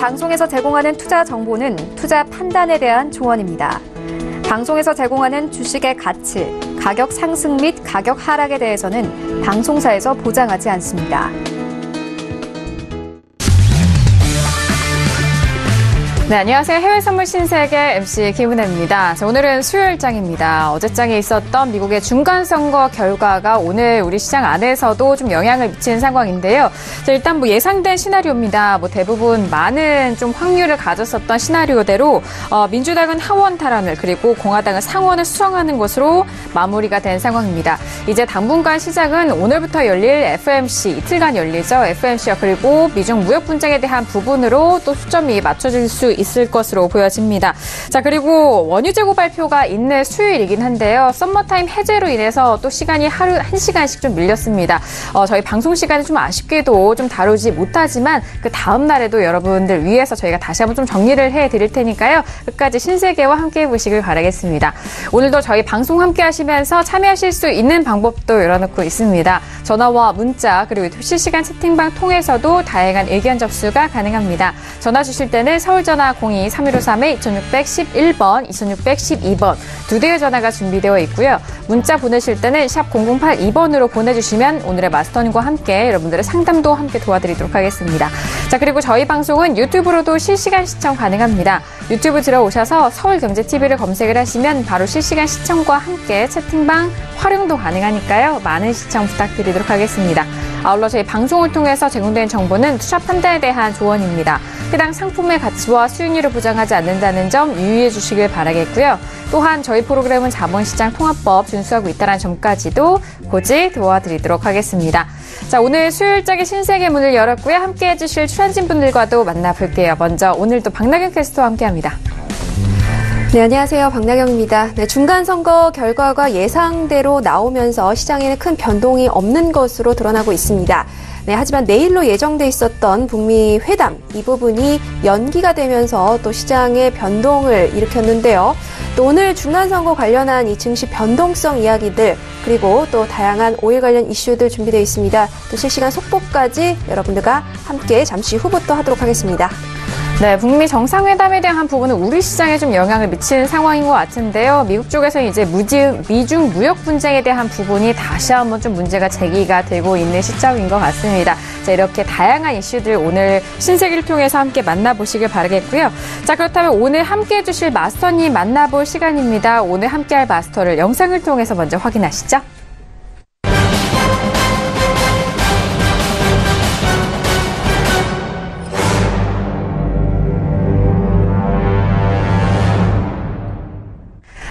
방송에서 제공하는 투자 정보는 투자 판단에 대한 조언입니다. 방송에서 제공하는 주식의 가치, 가격 상승 및 가격 하락에 대해서는 방송사에서 보장하지 않습니다. 네, 안녕하세요. 해외선물 신세계 MC 김은혜입니다. 자, 오늘은 수요일장입니다. 어제장에 있었던 미국의 중간선거 결과가 오늘 우리 시장 안에서도 좀 영향을 미치는 상황인데요. 자, 일단 예상된 시나리오입니다. 대부분 많은 좀 확률을 가졌었던 시나리오대로 민주당은 하원 탈환을 그리고 공화당은 상원을 수성하는 것으로 마무리가 된 상황입니다. 이제 당분간 시장은 오늘부터 열릴 FOMC, 이틀간 열리죠. FOMC와 그리고 미중 무역 분쟁에 대한 부분으로 또 초점이 맞춰질 수 있을 것으로 보여집니다. 자, 그리고 원유 재고 발표가 있는 수요일이긴 한데요. 썸머타임 해제로 인해서 또 시간이 하루 1시간씩 좀 밀렸습니다. 저희 방송 시간이 좀 아쉽게도 좀 다루지 못하지만 그 다음 날에도 여러분들 위해서 저희가 다시 한번 좀 정리를 해드릴 테니까요. 끝까지 신세계와 함께 해보시길 바라겠습니다. 오늘도 저희 방송 함께 하시면서 참여하실 수 있는 방법도 열어놓고 있습니다. 전화와 문자 그리고 실시간 채팅방 통해서도 다양한 의견 접수가 가능합니다. 전화 주실 때는 서울전화 02-3131-2611번, 2612번 두 대의 전화가 준비되어 있고요. 문자 보내실 때는 샵 0082번으로 보내주시면 오늘의 마스터님과 함께 여러분들의 상담도 함께 도와드리도록 하겠습니다. 자, 그리고 저희 방송은 유튜브로도 실시간 시청 가능합니다. 유튜브 들어오셔서 서울경제TV를 검색을 하시면 바로 실시간 시청과 함께 채팅방 활용도 가능하니까요. 많은 시청 부탁드리도록 하겠습니다. 아울러 저희 방송을 통해서 제공된 정보는 투자 판단에 대한 조언입니다. 해당 상품의 가치와 수익률을 보장하지 않는다는 점 유의해 주시길 바라겠고요. 또한 저희 프로그램은 자본시장 통합법 준수하고 있다는 점까지도 고지 도와드리도록 하겠습니다. 자, 오늘 수요일장의 신세계 문을 열었고요. 함께해 주실 출연진 분들과도 만나볼게요. 먼저 오늘도 박나경 캐스터와 함께합니다. 네, 안녕하세요. 박나경입니다. 네, 중간선거 결과가 예상대로 나오면서 시장에는 큰 변동이 없는 것으로 드러나고 있습니다. 네, 하지만 내일로 예정돼 있었던 북미 회담, 이 부분이 연기가 되면서 또 시장에 변동을 일으켰는데요. 또 오늘 중간선거 관련한 이 증시 변동성 이야기들, 그리고 또 다양한 오일 관련 이슈들 준비되어 있습니다. 또 실시간 속보까지 여러분들과 함께 잠시 후부터 하도록 하겠습니다. 네, 북미 정상회담에 대한 부분은 우리 시장에 좀 영향을 미치는 상황인 것 같은데요. 미국 쪽에서 이제 미중 무역 분쟁에 대한 부분이 다시 한번 좀 문제가 제기가 되고 있는 시점인 것 같습니다. 자, 이렇게 다양한 이슈들 오늘 신세계를 통해서 함께 만나보시길 바라겠고요. 자, 그렇다면 오늘 함께 해주실 마스터님 만나볼 시간입니다. 오늘 함께할 마스터를 영상을 통해서 먼저 확인하시죠.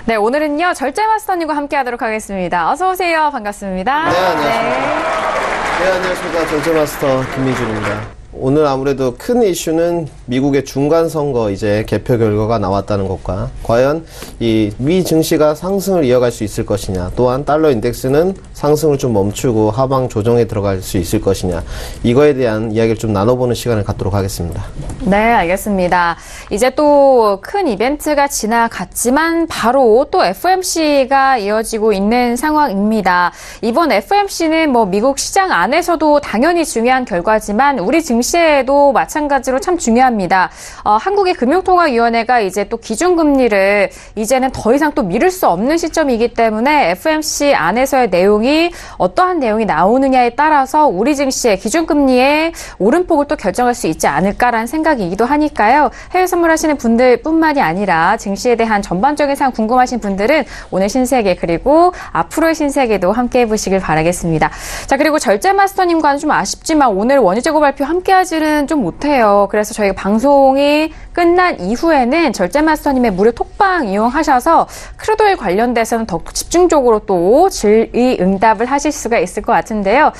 네, 오늘은요, 절제 마스터님과 함께 하도록 하겠습니다. 어서오세요. 반갑습니다. 네, 안녕하십니까. 네, 안녕하십니까. 절제 마스터 김민준입니다. 오늘 아무래도 큰 이슈는 미국의 중간선거 이제 개표 결과가 나왔다는 것과 과연 이 미 증시가 상승을 이어갈 수 있을 것이냐, 또한 달러 인덱스는 상승을 좀 멈추고 하방 조정에 들어갈 수 있을 것이냐, 이거에 대한 이야기를 좀 나눠보는 시간을 갖도록 하겠습니다. 네, 알겠습니다. 이제 또 큰 이벤트가 지나갔지만 바로 또 FOMC가 이어지고 있는 상황입니다. 이번 FOMC는 미국 시장 안에서도 당연히 중요한 결과지만 우리 증시에도 마찬가지로 참 중요합니다. 한국의 금융통화위원회가 이제 또 기준금리를 이제는 더 이상 또 미룰 수 없는 시점이기 때문에 FOMC 안에서의 내용이 어떠한 내용이 나오느냐에 따라서 우리 증시의 기준금리의 오름폭을 또 결정할 수 있지 않을까라는 생각이기도 하니까요. 해외 선물하시는 분들뿐만이 아니라 증시에 대한 전반적인 상황 궁금하신 분들은 오늘 신세계 그리고 앞으로의 신세계도 함께 해보시길 바라겠습니다. 자, 그리고 절제 마스터님과는 좀 아쉽지만 오늘 원유 재고 발표 함께 하지는 좀 못해요. 그래서 저희가 방송이 끝난 이후에는 절제 마스터님의 무료 톡방 이용하셔서 크루드오일 관련돼서는 더욱 집중적으로 또 질의응답을 하실 수가 있을 것 같은데요.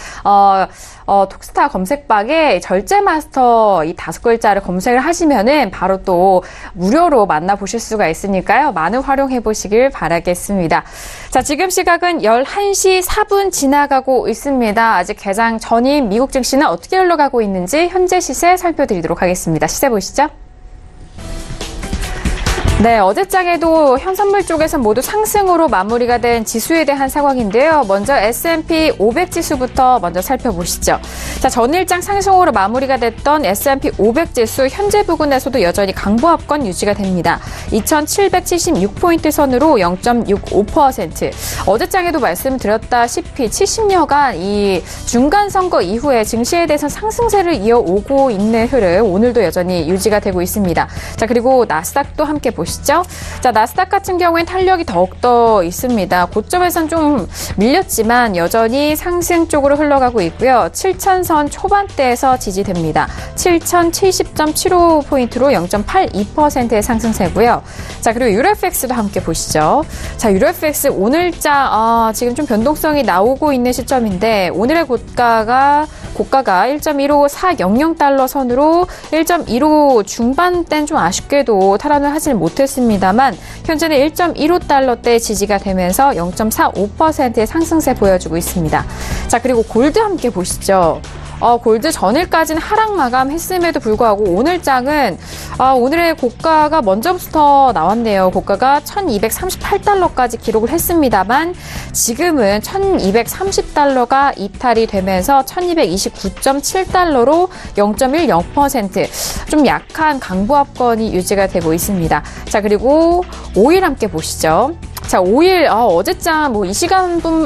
톡스타 검색방에 절제 마스터 이 5글자를 검색을 하시면은 바로 또 무료로 만나보실 수가 있으니까요. 많은 활용해 보시길 바라겠습니다. 자, 지금 시각은 11시 4분 지나가고 있습니다. 아직 개장 전인 미국 증시는 어떻게 흘러가고 있는지 현재 시세 살펴드리도록 하겠습니다. 시세 보시죠. 네, 어제장에도 현선물 쪽에서 모두 상승으로 마무리가 된 지수에 대한 상황인데요. 먼저 S&P 500 지수부터 먼저 살펴보시죠. 자, 전일장 상승으로 마무리가 됐던 S&P 500 지수 현재 부근에서도 여전히 강보합권 유지가 됩니다. 2,776포인트 선으로 0.65%. 어제장에도 말씀드렸다시피 70여간 이 중간선거 이후에 증시에 대해서 상승세를 이어오고 있는 흐름 오늘도 여전히 유지가 되고 있습니다. 자, 그리고 나스닥도 함께 보시죠. 자, 나스닥 같은 경우엔 탄력이 더욱더 있습니다. 고점에선 좀 밀렸지만 여전히 상승 쪽으로 흘러가고 있고요. 7,000선 초반대에서 지지됩니다. 7,070.75포인트로 0.82%의 상승세고요. 자, 그리고 유로FX도 함께 보시죠. 자, 유로FX 오늘자 지금 좀 변동성이 나오고 있는 시점인데 오늘의 고가가 1.15400달러 선으로 1.15 중반대는 좀 아쉽게도 탈환을 하지는 못했습니다만 현재는 1.15달러대 지지가 되면서 0.45%의 상승세 보여주고 있습니다. 자, 그리고 골드 함께 보시죠. 골드 전일까지는 하락 마감했음에도 불구하고 오늘장은 오늘의 고가가 먼저부터 나왔네요. 고가가 1238달러까지 기록을 했습니다만 지금은 1230달러가 이탈이 되면서 1229.7달러로 0.10% 좀 약한 강보합권이 유지가 되고 있습니다. 자, 그리고 오일 함께 보시죠. 자, 오일 어제장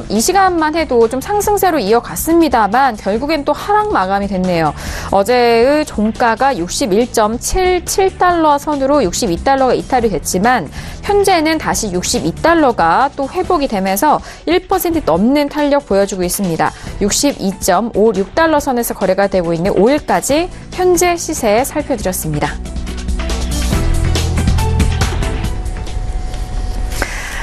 이 시간만 해도 좀 상승세로 이어갔습니다만 결국엔 또 하락 마감이 됐네요. 어제의 종가가 61.77달러 선으로 62달러가 이탈이 됐지만 현재는 다시 62달러가 또 회복이 되면서 1% 넘는 탄력 보여주고 있습니다. 62.56달러 선에서 거래가 되고 있는 오일까지 현재 시세 살펴드렸습니다.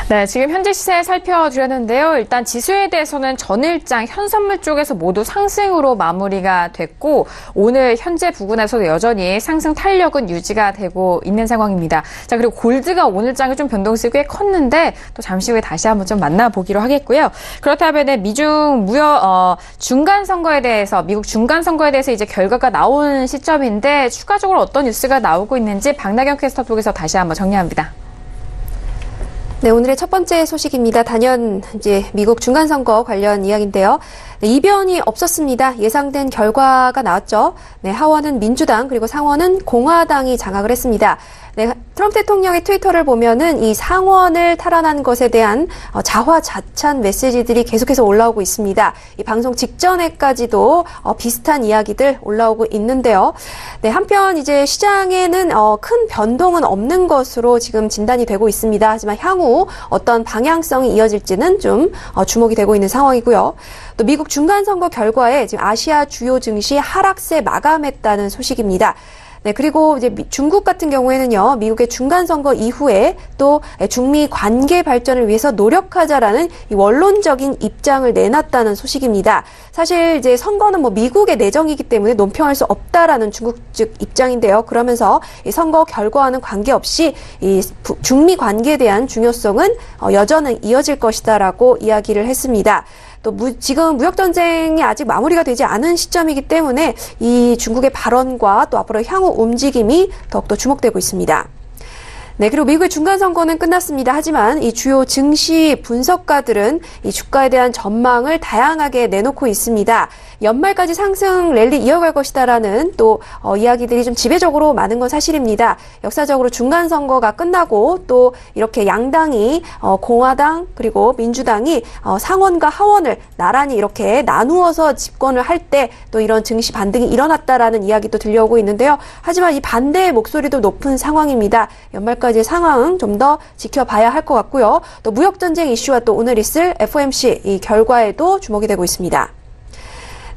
네, 지금 현재 시세 살펴드렸는데요. 일단 지수에 대해서는 전일장 현선물 쪽에서 모두 상승으로 마무리가 됐고 오늘 현재 부근에서도 여전히 상승 탄력은 유지가 되고 있는 상황입니다. 자, 그리고 골드가 오늘장이 좀 변동성이 꽤 컸는데 또 잠시 후에 다시 한번 좀 만나보기로 하겠고요. 그렇다면 미중 중간 선거에 대해서 미국 중간 선거에 대해서 이제 결과가 나온 시점인데 추가적으로 어떤 뉴스가 나오고 있는지 박나경 캐스터 쪽에서 다시 한번 정리합니다. 네, 오늘의 첫 번째 소식입니다. 단연 이제 미국 중간선거 관련 이야기인데요. 네, 이변이 없었습니다. 예상된 결과가 나왔죠. 네, 하원은 민주당 그리고 상원은 공화당이 장악을 했습니다. 네, 트럼프 대통령의 트위터를 보면은 이 상원을 탈환한 것에 대한 자화자찬 메시지들이 계속해서 올라오고 있습니다. 이 방송 직전에까지도 비슷한 이야기들 올라오고 있는데요. 네, 한편 이제 시장에는 큰 변동은 없는 것으로 지금 진단이 되고 있습니다. 하지만 향후 어떤 방향성이 이어질지는 좀 주목이 되고 있는 상황이고요. 또 미국 중간선거 결과에 지금 아시아 주요 증시 하락세 마감했다는 소식입니다. 네, 그리고 이제 중국 같은 경우에는요, 미국의 중간선거 이후에 또 중미 관계 발전을 위해서 노력하자라는 이 원론적인 입장을 내놨다는 소식입니다. 사실 이제 선거는 미국의 내정이기 때문에 논평할 수 없다라는 중국 측 입장인데요. 그러면서 이 선거 결과와는 관계없이 이 중미 관계에 대한 중요성은 여전히 이어질 것이다라고 이야기를 했습니다. 또 지금 무역전쟁이 아직 마무리가 되지 않은 시점이기 때문에 이 중국의 발언과 또 앞으로 향후 움직임이 더욱더 주목되고 있습니다. 네, 그리고 미국의 중간선거는 끝났습니다. 하지만 이 주요 증시 분석가들은 이 주가에 대한 전망을 다양하게 내놓고 있습니다. 연말까지 상승 랠리 이어갈 것이다라는 또 이야기들이 좀 지배적으로 많은 건 사실입니다. 역사적으로 중간선거가 끝나고 또 이렇게 양당이 공화당 그리고 민주당이 상원과 하원을 나란히 이렇게 나누어서 집권을 할 때 또 이런 증시 반등이 일어났다라는 이야기도 들려오고 있는데요. 하지만 이 반대의 목소리도 높은 상황입니다. 연말까지 상황은 좀 더 지켜봐야 할 것 같고요. 또 무역전쟁 이슈와 또 오늘 있을 FOMC 이 결과에도 주목이 되고 있습니다.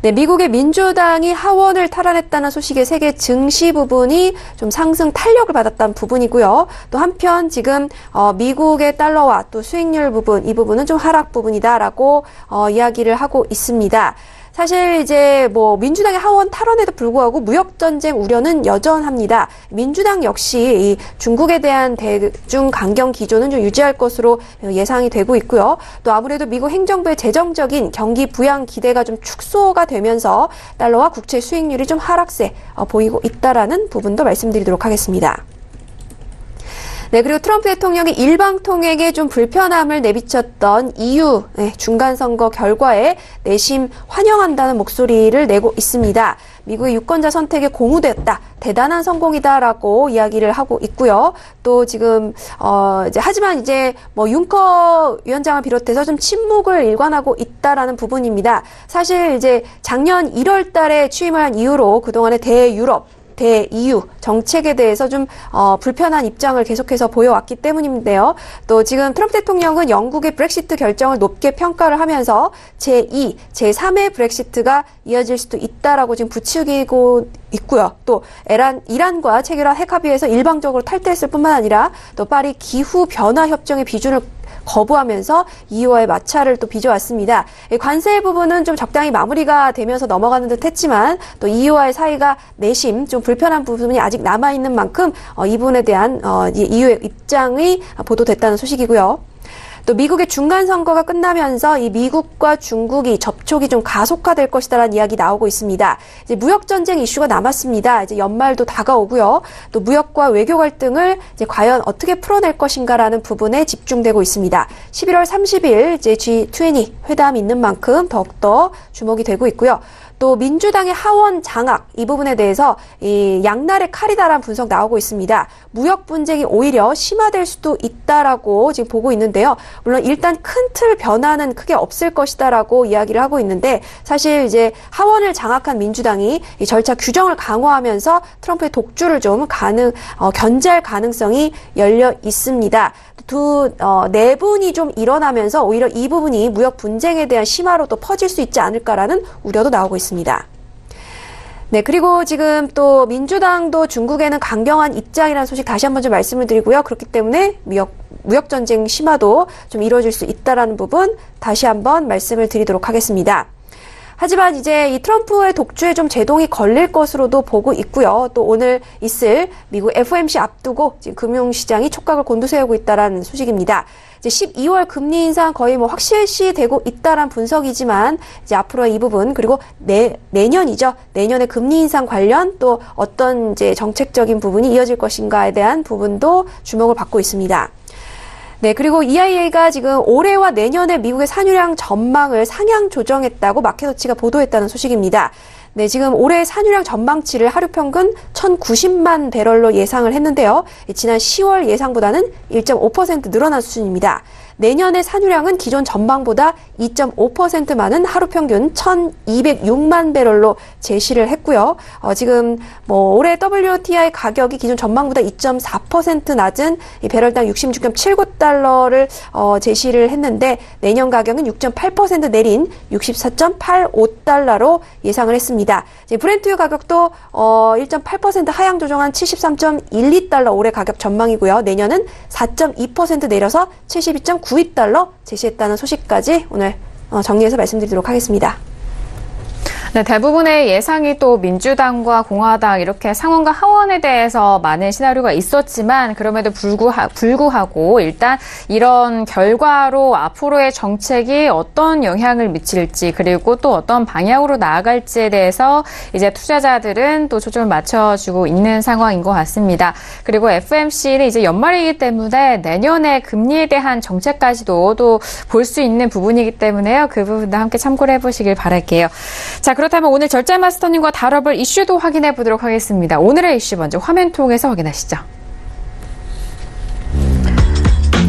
네, 미국의 민주당이 하원을 탈환했다는 소식의 세계 증시 부분이 좀 상승 탄력을 받았다는 부분이고요. 또 한편 지금 미국의 달러와 또 수익률 부분, 이 부분은 좀 하락 부분이다라고 이야기를 하고 있습니다. 사실 이제 민주당의 하원 탈환에도 불구하고 무역전쟁 우려는 여전합니다. 민주당 역시 이 중국에 대한 대중 강경 기조는 좀 유지할 것으로 예상이 되고 있고요. 또 아무래도 미국 행정부의 재정적인 경기 부양 기대가 좀 축소가 되면서 달러와 국채 수익률이 좀 하락세 보이고 있다라는 부분도 말씀드리도록 하겠습니다. 네, 그리고 트럼프 대통령이 일방통행에 좀 불편함을 내비쳤던 EU 중간선거 결과에 내심 환영한다는 목소리를 내고 있습니다. 미국의 유권자 선택에 공후됐다. 대단한 성공이다라고 이야기를 하고 있고요. 또 지금 하지만 이제 뭐 융커 위원장을 비롯해서 좀 침묵을 일관하고 있다라는 부분입니다. 사실 이제 작년 1월 달에 취임을 한 이후로 그동안의 대EU 정책에 대해서 좀 불편한 입장을 계속해서 보여왔기 때문인데요. 또 지금 트럼프 대통령은 영국의 브렉시트 결정을 높게 평가를 하면서 제2, 제3의 브렉시트가 이어질 수도 있다라고 지금 부추기고 있고요. 또 이란과 체결한 핵 합의에서 일방적으로 탈퇴했을 뿐만 아니라 또 파리 기후 변화 협정의 비준을 거부하면서 EU와의 마찰을 또 빚어왔습니다. 관세 부분은 좀 적당히 마무리가 되면서 넘어가는 듯 했지만 또 EU와의 사이가 내심 좀 불편한 부분이 아직 남아있는 만큼 이 부분에 대한 EU의 입장이 보도됐다는 소식이고요. 또 미국의 중간선거가 끝나면서 이 미국과 중국이 접촉이 좀 가속화될 것이다라는 이야기 나오고 있습니다. 이제 무역전쟁 이슈가 남았습니다. 이제 연말도 다가오고요. 또 무역과 외교 갈등을 이제 과연 어떻게 풀어낼 것인가라는 부분에 집중되고 있습니다. 11월 30일 이제 G20 회담이 있는 만큼 더욱더 주목이 되고 있고요. 또 민주당의 하원 장악 이 부분에 대해서 이 양날의 칼이다라는 분석 나오고 있습니다. 무역 분쟁이 오히려 심화될 수도 있다라고 지금 보고 있는데요. 물론 일단 큰 틀 변화는 크게 없을 것이다라고 이야기를 하고 있는데 사실 이제 하원을 장악한 민주당이 이 절차 규정을 강화하면서 트럼프의 독주를 좀 견제할 가능성이 열려 있습니다. 두 내분이 좀 일어나면서 오히려 이 부분이 무역 분쟁에 대한 심화로 또 퍼질 수 있지 않을까라는 우려도 나오고 있습니다. 네, 그리고 지금 또 민주당도 중국에는 강경한 입장이라는 소식 다시 한번 좀 말씀을 드리고요. 그렇기 때문에 무역 전쟁 심화도 좀 이루어질 수 있다라는 부분 다시 한번 말씀을 드리도록 하겠습니다. 하지만 이제 이 트럼프의 독주에 좀 제동이 걸릴 것으로도 보고 있고요. 또 오늘 있을 미국 FOMC 앞두고 지금 금융시장이 촉각을 곤두세우고 있다라는 소식입니다. 이제 12월 금리 인상 거의 뭐 확실시되고 있다란 분석이지만 이제 앞으로 이 부분 그리고 내년이죠. 내년에 금리 인상 관련 또 어떤 이제 정책적인 부분이 이어질 것인가에 대한 부분도 주목을 받고 있습니다. 네, 그리고 EIA가 지금 올해와 내년에 미국의 산유량 전망을 상향 조정했다고 마켓워치가 보도했다는 소식입니다. 네, 지금 올해 산유량 전망치를 하루 평균 1,090만 배럴로 예상을 했는데요. 지난 10월 예상보다는 1.5% 늘어난 수준입니다. 내년의 산유량은 기존 전망보다 2.5% 많은 하루 평균 1,206만 배럴로 제시를 했고요. 지금 뭐 올해 WTI 가격이 기존 전망보다 2.4% 낮은 이 배럴당 66.79달러를 제시를 했는데 내년 가격은 6.8% 내린 64.85달러로 예상을 했습니다. 이제 브렌트유 가격도 1.8% 하향 조정한 73.12달러 올해 가격 전망이고요. 내년은 4.2% 내려서 72.92달러 제시했다는 소식까지 오늘 정리해서 말씀드리도록 하겠습니다. 네, 대부분의 예상이 또 민주당과 공화당 이렇게 상원과 하원에 대해서 많은 시나리오가 있었지만 그럼에도 불구하고 일단 이런 결과로 앞으로의 정책이 어떤 영향을 미칠지 그리고 또 어떤 방향으로 나아갈지에 대해서 이제 투자자들은 또 초점을 맞춰주고 있는 상황인 것 같습니다. 그리고 FOMC는 이제 연말이기 때문에 내년에 금리에 대한 정책까지도 또 볼 수 있는 부분이기 때문에요. 그 부분도 함께 참고를 해보시길 바랄게요. 자, 그렇다면 오늘 절자 마스터님과 다뤄볼 이슈도 확인해 보도록 하겠습니다. 오늘의 이슈 먼저 화면 통해서 확인하시죠.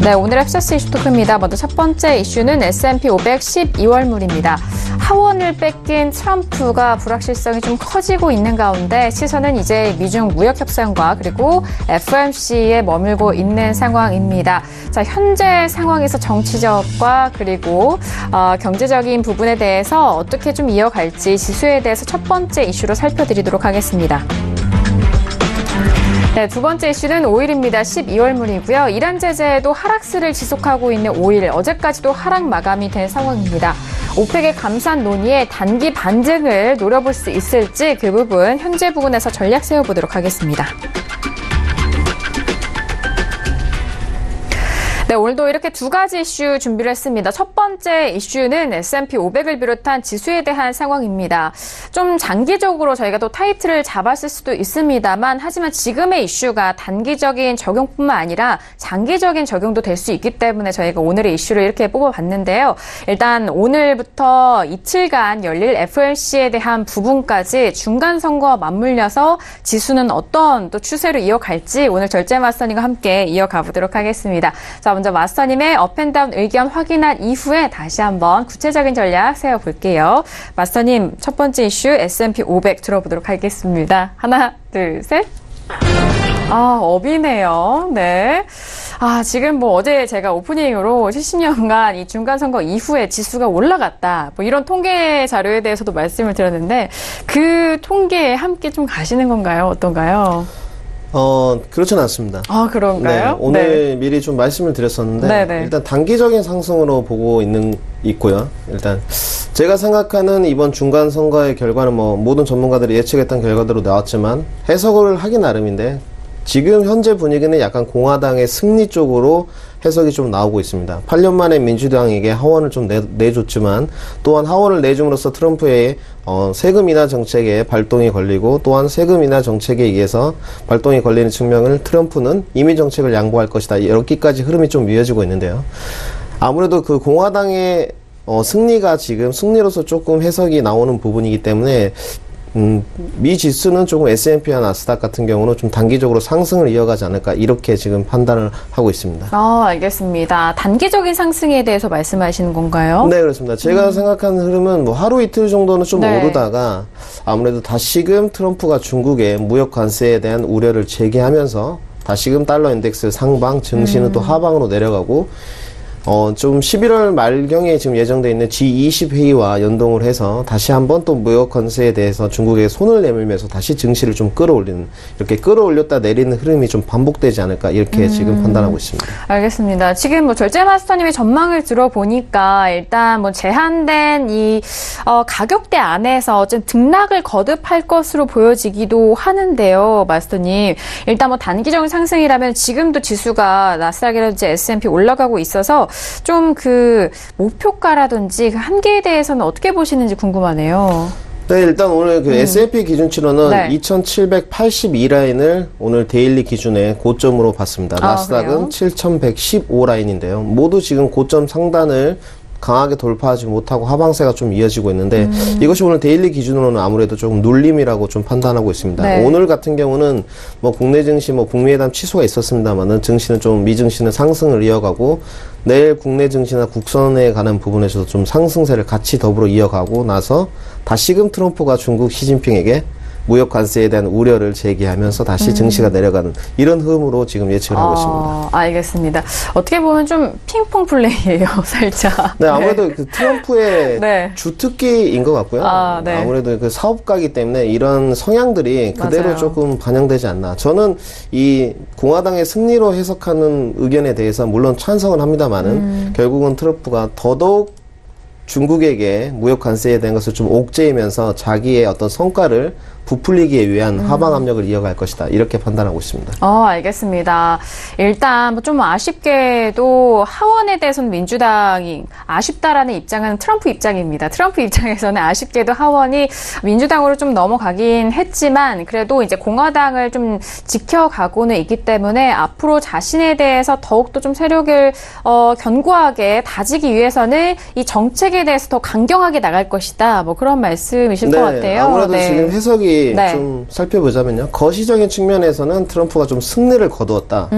네, 오늘의 흡사스 이슈 토크입니다. 먼저 첫 번째 이슈는 S&P 500 12월물입니다. 하원을 뺏긴 트럼프가 불확실성이 좀 커지고 있는 가운데 시선은 이제 미중 무역 협상과 그리고 FOMC에 머물고 있는 상황입니다. 자, 현재 상황에서 정치적과 그리고 경제적인 부분에 대해서 어떻게 좀 이어갈지 지수에 대해서 첫 번째 이슈로 살펴드리도록 하겠습니다. 네, 두 번째 이슈는 오일입니다. 12월물이고요. 이란 제재에도 하락세를 지속하고 있는 오일, 어제까지도 하락 마감이 된 상황입니다. 오펙의 감산 논의에 단기 반등을 노려볼 수 있을지 그 부분 현재 부근에서 전략 세워보도록 하겠습니다. 네, 오늘도 이렇게 두 가지 이슈 준비를 했습니다. 첫 번째 이슈는 S&P 500을 비롯한 지수에 대한 상황입니다. 좀 장기적으로 저희가 또 타이틀을 잡았을 수도 있습니다만 하지만 지금의 이슈가 단기적인 적용뿐만 아니라 장기적인 적용도 될 수 있기 때문에 저희가 오늘의 이슈를 이렇게 뽑아봤는데요. 일단 오늘부터 이틀간 열릴 FOMC에 대한 부분까지 중간 선거와 맞물려서 지수는 어떤 또 추세로 이어갈지 오늘 절제 마스터님과 함께 이어가 보도록 하겠습니다. 자, 먼저 마스터님의 업앤다운 의견 확인한 이후에 다시 한번 구체적인 전략 세워볼게요. 마스터님, 첫 번째 이슈 S&P 500 들어보도록 하겠습니다. 하나, 둘, 셋. 업이네요. 네. 지금 뭐 어제 제가 오프닝으로 70년간 이 중간선거 이후에 지수가 올라갔다. 뭐 이런 통계 자료에 대해서도 말씀을 드렸는데 그 통계에 함께 좀 가시는 건가요? 어떤가요? 그렇진 않습니다. 그런가요? 네, 오늘 미리 좀 말씀을 드렸었는데, 네네. 일단 단기적인 상승으로 보고 있고요. 일단, 제가 생각하는 이번 중간 선거의 결과는 뭐, 모든 전문가들이 예측했던 결과대로 나왔지만, 해석을 하기 나름인데, 지금 현재 분위기는 약간 공화당의 승리 쪽으로 해석이 좀 나오고 있습니다. 8년 만에 민주당에게 하원을 좀 내줬지만 또한 하원을 내줌으로써 트럼프의 세금 인하 정책에 발동이 걸리고 또한 세금 인하 정책에 의해서 발동이 걸리는 측면을 트럼프는 이민 정책을 양보할 것이다. 이렇게까지 흐름이 좀 이어지고 있는데요. 아무래도 그 공화당의 승리가 지금 승리로서 조금 해석이 나오는 부분이기 때문에 미 지수는 조금 S&P와 나스닥 같은 경우는 좀 단기적으로 상승을 이어가지 않을까 이렇게 지금 판단을 하고 있습니다. 알겠습니다. 단기적인 상승에 대해서 말씀하시는 건가요? 네, 그렇습니다. 제가 생각하는 흐름은 뭐 하루 이틀 정도는 좀 오르다가 아무래도 다시금 트럼프가 중국의 무역 관세에 대한 우려를 제기하면서 다시금 달러 인덱스 상방, 증시는 또 하방으로 내려가고 좀 11월 말경에 지금 예정되어 있는 G20 회의와 연동을 해서 다시 한번 또 무역 관세에 대해서 중국에 손을 내밀면서 다시 증시를 좀 끌어올리는, 이렇게 끌어올렸다 내리는 흐름이 좀 반복되지 않을까 이렇게 지금 판단하고 있습니다. 알겠습니다. 지금 뭐 절제 마스터님의 전망을 들어보니까 일단 뭐 제한된 이 가격대 안에서 좀 등락을 거듭할 것으로 보여지기도 하는데요, 마스터님. 일단 뭐 단기적인 상승이라면 지금도 지수가 나스닥이라든지 S&P 올라가고 있어서 좀 그 목표가라든지 그 한계에 대해서는 어떻게 보시는지 궁금하네요. 네, 일단 오늘 그 S&P 기준치로는 2782 라인을 오늘 데일리 기준의 고점으로 봤습니다. 나스닥은 7115 라인인데요. 모두 지금 고점 상단을 강하게 돌파하지 못하고 하방세가 좀 이어지고 있는데 이것이 오늘 데일리 기준으로는 아무래도 조금 눌림이라고 좀 판단하고 있습니다. 네. 오늘 같은 경우는 뭐 국내 증시 뭐 북미회담 취소가 있었습니다만은 증시는 좀 미증시는 상승을 이어가고 내일 국내 증시나 국선에 관한 부분에서도 좀 상승세를 같이 더불어 이어가고 나서 다시금 트럼프가 중국 시진핑에게 무역 관세에 대한 우려를 제기하면서 다시 증시가 내려가는 이런 흐름으로 지금 예측을 하고 있습니다. 알겠습니다. 어떻게 보면 좀 핑퐁 플레이예요, 살짝. 네, 아무래도 그 트럼프의 주특기인 것 같고요. 네. 아무래도 그 사업가이기 때문에 이런 성향들이 그대로 조금 반영되지 않나. 저는 이 공화당의 승리로 해석하는 의견에 대해서 물론 찬성을 합니다만은 결국은 트럼프가 더더욱 중국에게 무역 관세에 대한 것을 좀 옥죄이면서 자기의 어떤 성과를 부풀리기 위한 하방 압력을 이어갈 것이다. 이렇게 판단하고 있습니다. 알겠습니다. 일단 좀 아쉽게도 하원에 대해서는 민주당이 아쉽다라는 입장은 트럼프 입장입니다. 트럼프 입장에서는 아쉽게도 하원이 민주당으로 좀 넘어가긴 했지만 그래도 이제 공화당을 좀 지켜가고는 있기 때문에 앞으로 자신에 대해서 더욱더 좀 세력을 견고하게 다지기 위해서는 이 정책에 대해서 더 강경하게 나갈 것이다. 뭐 그런 말씀이실 것 같아요. 아무래도 지금 해석이 좀 살펴보자면요. 거시적인 측면에서는 트럼프가 좀 승리를 거두었다.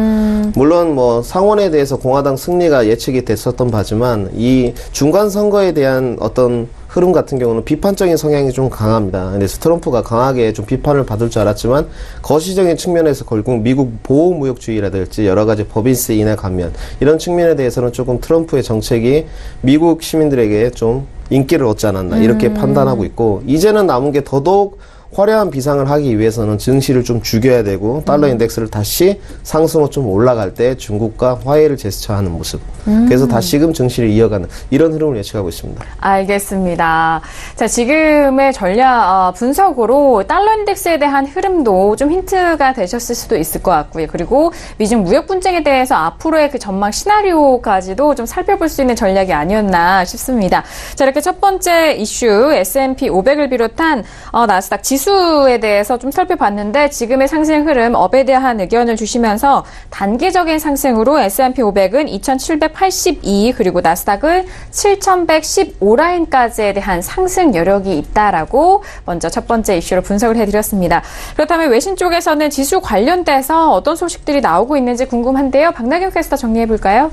물론 뭐 상원에 대해서 공화당 승리가 예측이 됐었던 바지만 이 중간 선거에 대한 어떤 흐름 같은 경우는 비판적인 성향이 좀 강합니다. 그래서 트럼프가 강하게 좀 비판을 받을 줄 알았지만 거시적인 측면에서 결국 미국 보호무역주의라든지 여러 가지 법인세 인하 감면 이런 측면에 대해서는 조금 트럼프의 정책이 미국 시민들에게 좀 인기를 얻지 않았나 이렇게 판단하고 있고 이제는 남은 게 더더욱 화려한 비상을 하기 위해서는 증시를 좀 죽여야 되고 달러 인덱스를 다시 상승으로 좀 올라갈 때 중국과 화해를 제스처하는 모습. 그래서 다시금 증시를 이어가는 이런 흐름을 예측하고 있습니다. 알겠습니다. 자, 지금의 전략 분석으로 달러 인덱스에 대한 흐름도 좀 힌트가 되셨을 수도 있을 것 같고요. 그리고 미중 무역 분쟁에 대해서 앞으로의 그 전망 시나리오까지도 좀 살펴볼 수 있는 전략이 아니었나 싶습니다. 자, 이렇게 첫 번째 이슈 S&P 500을 비롯한 나스닥 지수에 대해서 좀 살펴봤는데 지금의 상승 흐름 업에 대한 의견을 주시면서 단기적인 상승으로 S&P 500은 2782 그리고 나스닥은 7115라인까지에 대한 상승 여력이 있다라고 먼저 첫 번째 이슈로 분석을 해드렸습니다. 그렇다면 외신 쪽에서는 지수 관련돼서 어떤 소식들이 나오고 있는지 궁금한데요. 박나경 캐스터 정리해볼까요?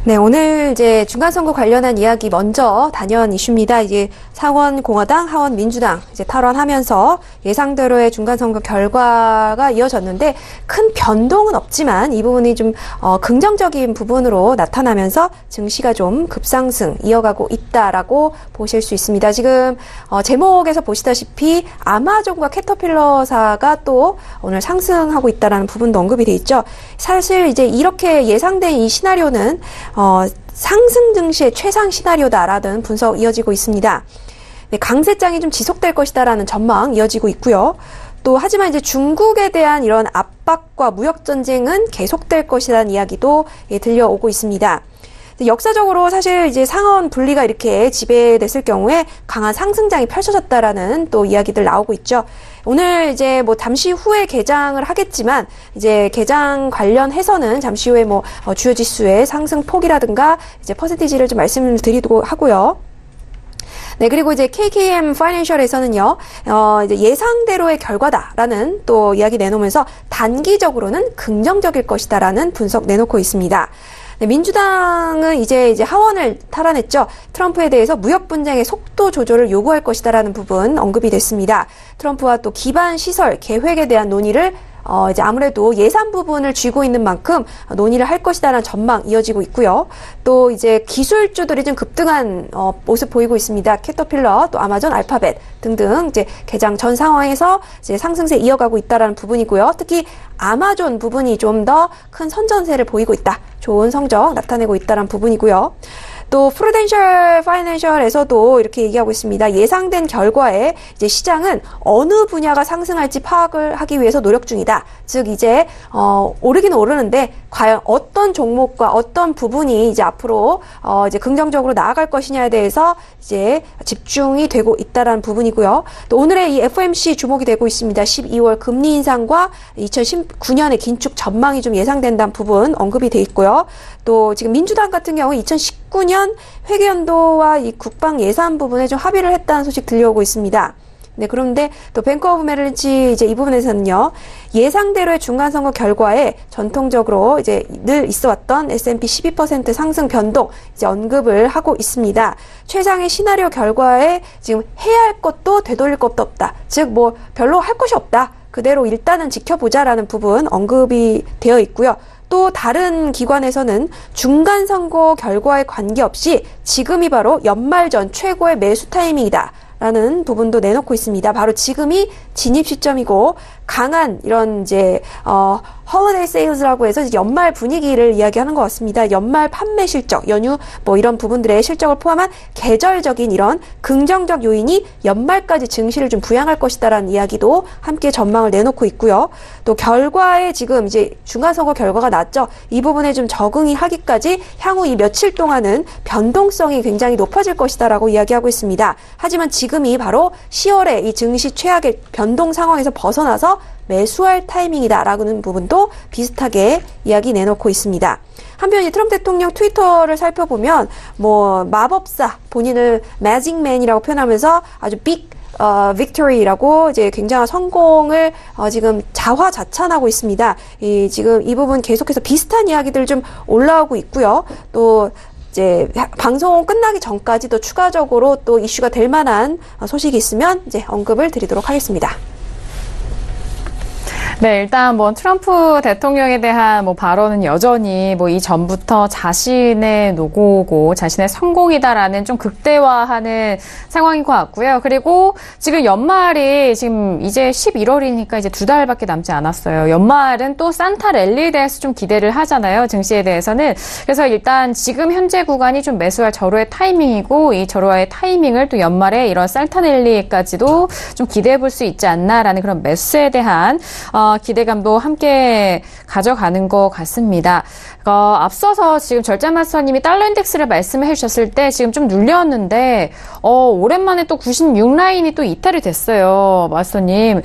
네, 오늘 이제 중간선거 관련한 이야기 먼저 단연 이슈입니다. 이제 상원 공화당, 하원 민주당 이제 탈원하면서 예상대로의 중간선거 결과가 이어졌는데 큰 변동은 없지만 이 부분이 좀 긍정적인 부분으로 나타나면서 증시가 좀 급상승 이어가고 있다라고 보실 수 있습니다. 지금 제목에서 보시다시피 아마존과 캐터필러사가 또 오늘 상승하고 있다라는 부분도 언급이 돼 있죠. 사실 이제 이렇게 예상된 이 시나리오는 상승 증시의 최상 시나리오다라는 분석 이어지고 있습니다. 네, 강세장이 좀 지속될 것이다라는 전망 이어지고 있고요. 또 하지만 이제 중국에 대한 이런 압박과 무역 전쟁은 계속될 것이라는 이야기도 들려오고 있습니다. 역사적으로 사실 이제 상하원 분리가 이렇게 지배됐을 경우에 강한 상승장이 펼쳐졌다라는 또 이야기들 나오고 있죠. 오늘 이제 뭐 잠시 후에 개장을 하겠지만 이제 개장 관련해서는 잠시 후에 뭐 주요 지수의 상승 폭이라든가 이제 퍼센티지를 좀 말씀을 드리도록 하고요. 네, 그리고 이제 KKM 파이낸셜에서는요, 이제 예상대로의 결과다라는 또 이야기 내놓으면서 단기적으로는 긍정적일 것이다라는 분석 내놓고 있습니다. 네, 민주당은 이제 하원을 탈환했죠. 트럼프에 대해서 무역 분쟁의 속도 조절을 요구할 것이다라는 부분 언급이 됐습니다. 트럼프와 또 기반 시설 계획에 대한 논의를 이제 아무래도 예산 부분을 쥐고 있는 만큼 논의를 할 것이다라는 전망 이어지고 있고요. 또 이제 기술주들이 좀 급등한 모습 보이고 있습니다. 캐터필러, 또 아마존, 알파벳 등등 이제 개장 전 상황에서 이제 상승세 이어가고 있다라는 부분이고요. 특히 아마존 부분이 좀 더 큰 선전세를 보이고 있다. 좋은 성적 나타내고 있다라는 부분이고요. 또 프루덴셜 파이낸셜에서도 이렇게 얘기하고 있습니다. 예상된 결과에 이제 시장은 어느 분야가 상승할지 파악을 하기 위해서 노력 중이다. 즉 이제 오르긴 오르는데 과연 어떤 종목과 어떤 부분이 이제 앞으로 이제 긍정적으로 나아갈 것이냐에 대해서 이제 집중이 되고 있다라는 부분이고요. 또 오늘의 이 FOMC 주목이 되고 있습니다. 12월 금리 인상과 2019년의 긴축 전망이 좀 예상된다는 부분 언급이 돼 있고요. 또 지금 민주당 같은 경우 2019년 회계연도와 이 국방 예산 부분에 좀 합의를 했다는 소식 들려오고 있습니다. 네, 그런데 또 뱅크 오브 메릴린치 이제 이 부분에서는요, 예상대로의 중간선거 결과에 전통적으로 이제 늘 있어왔던 S&P 12% 상승 변동 이제 언급을 하고 있습니다. 최상의 시나리오 결과에 지금 해야 할 것도 되돌릴 것도 없다. 즉, 뭐 별로 할 것이 없다. 그대로 일단은 지켜보자라는 부분 언급이 되어 있고요. 또 다른 기관에서는 중간선거 결과에 관계없이 지금이 바로 연말 전 최고의 매수 타이밍이다. 라는 부분도 내놓고 있습니다. 바로 지금이 진입 시점이고 강한 이런 이제 홀리데이 세일즈라고 해서 연말 분위기를 이야기하는 것 같습니다. 연말 판매 실적, 연휴 뭐 이런 부분들의 실적을 포함한 계절적인 이런 긍정적 요인이 연말까지 증시를 좀 부양할 것이다라는 이야기도 함께 전망을 내놓고 있고요. 또 결과에 지금 이제 중간선거 결과가 났죠. 이 부분에 좀 적응이 하기까지 향후 이 며칠 동안은 변동성이 굉장히 높아질 것이다라고 이야기하고 있습니다. 하지만 지금이 바로 10월에 이 증시 최악의 변동 상황에서 벗어나서 매수할 타이밍이다라는 부분도 비슷하게 이야기 내놓고 있습니다. 한편 이 트럼프 대통령 트위터를 살펴보면 뭐 마법사 본인을 매직맨이라고 표현하면서 아주 빅 빅토리라고 이제 굉장한 성공을 지금 자화자찬하고 있습니다. 지금 이 부분 계속해서 비슷한 이야기들 좀 올라오고 있고요. 또 이제 방송 끝나기 전까지 또 추가적으로 또 이슈가 될 만한 소식이 있으면 이제 언급을 드리도록 하겠습니다. 네, 일단 뭐 트럼프 대통령에 대한 뭐 발언은 여전히 뭐 이전부터 자신의 노고고 자신의 성공이다라는 좀 극대화하는 상황인 것 같고요. 그리고 지금 연말이 지금 이제 11월이니까 이제 2달밖에 남지 않았어요. 연말은 또 산타 랠리에 대해서 좀 기대를 하잖아요. 증시에 대해서는. 그래서 일단 지금 현재 구간이 좀 매수할 절호의 타이밍이고 이 절호의 타이밍을 또 연말에 이런 산타 랠리까지도 좀 기대해 볼 수 있지 않나라는 그런 매수에 대한 기대감도 함께 가져가는 것 같습니다. 앞서서 지금 절자마스터님이 달러 인덱스를 말씀해 주셨을 때 지금 좀 눌렸는데 오랜만에 또 96 라인이 또 이탈이 됐어요. 마스터님.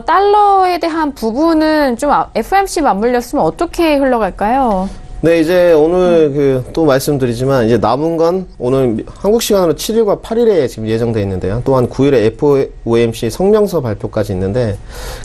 달러에 대한 부분은 좀 FOMC 맞물렸으면 어떻게 흘러갈까요? 네, 이제 오늘 또 말씀드리지만 이제 남은 건 오늘 한국 시간으로 7일과 8일에 지금 예정돼 있는데요. 또한 9일에 FOMC 성명서 발표까지 있는데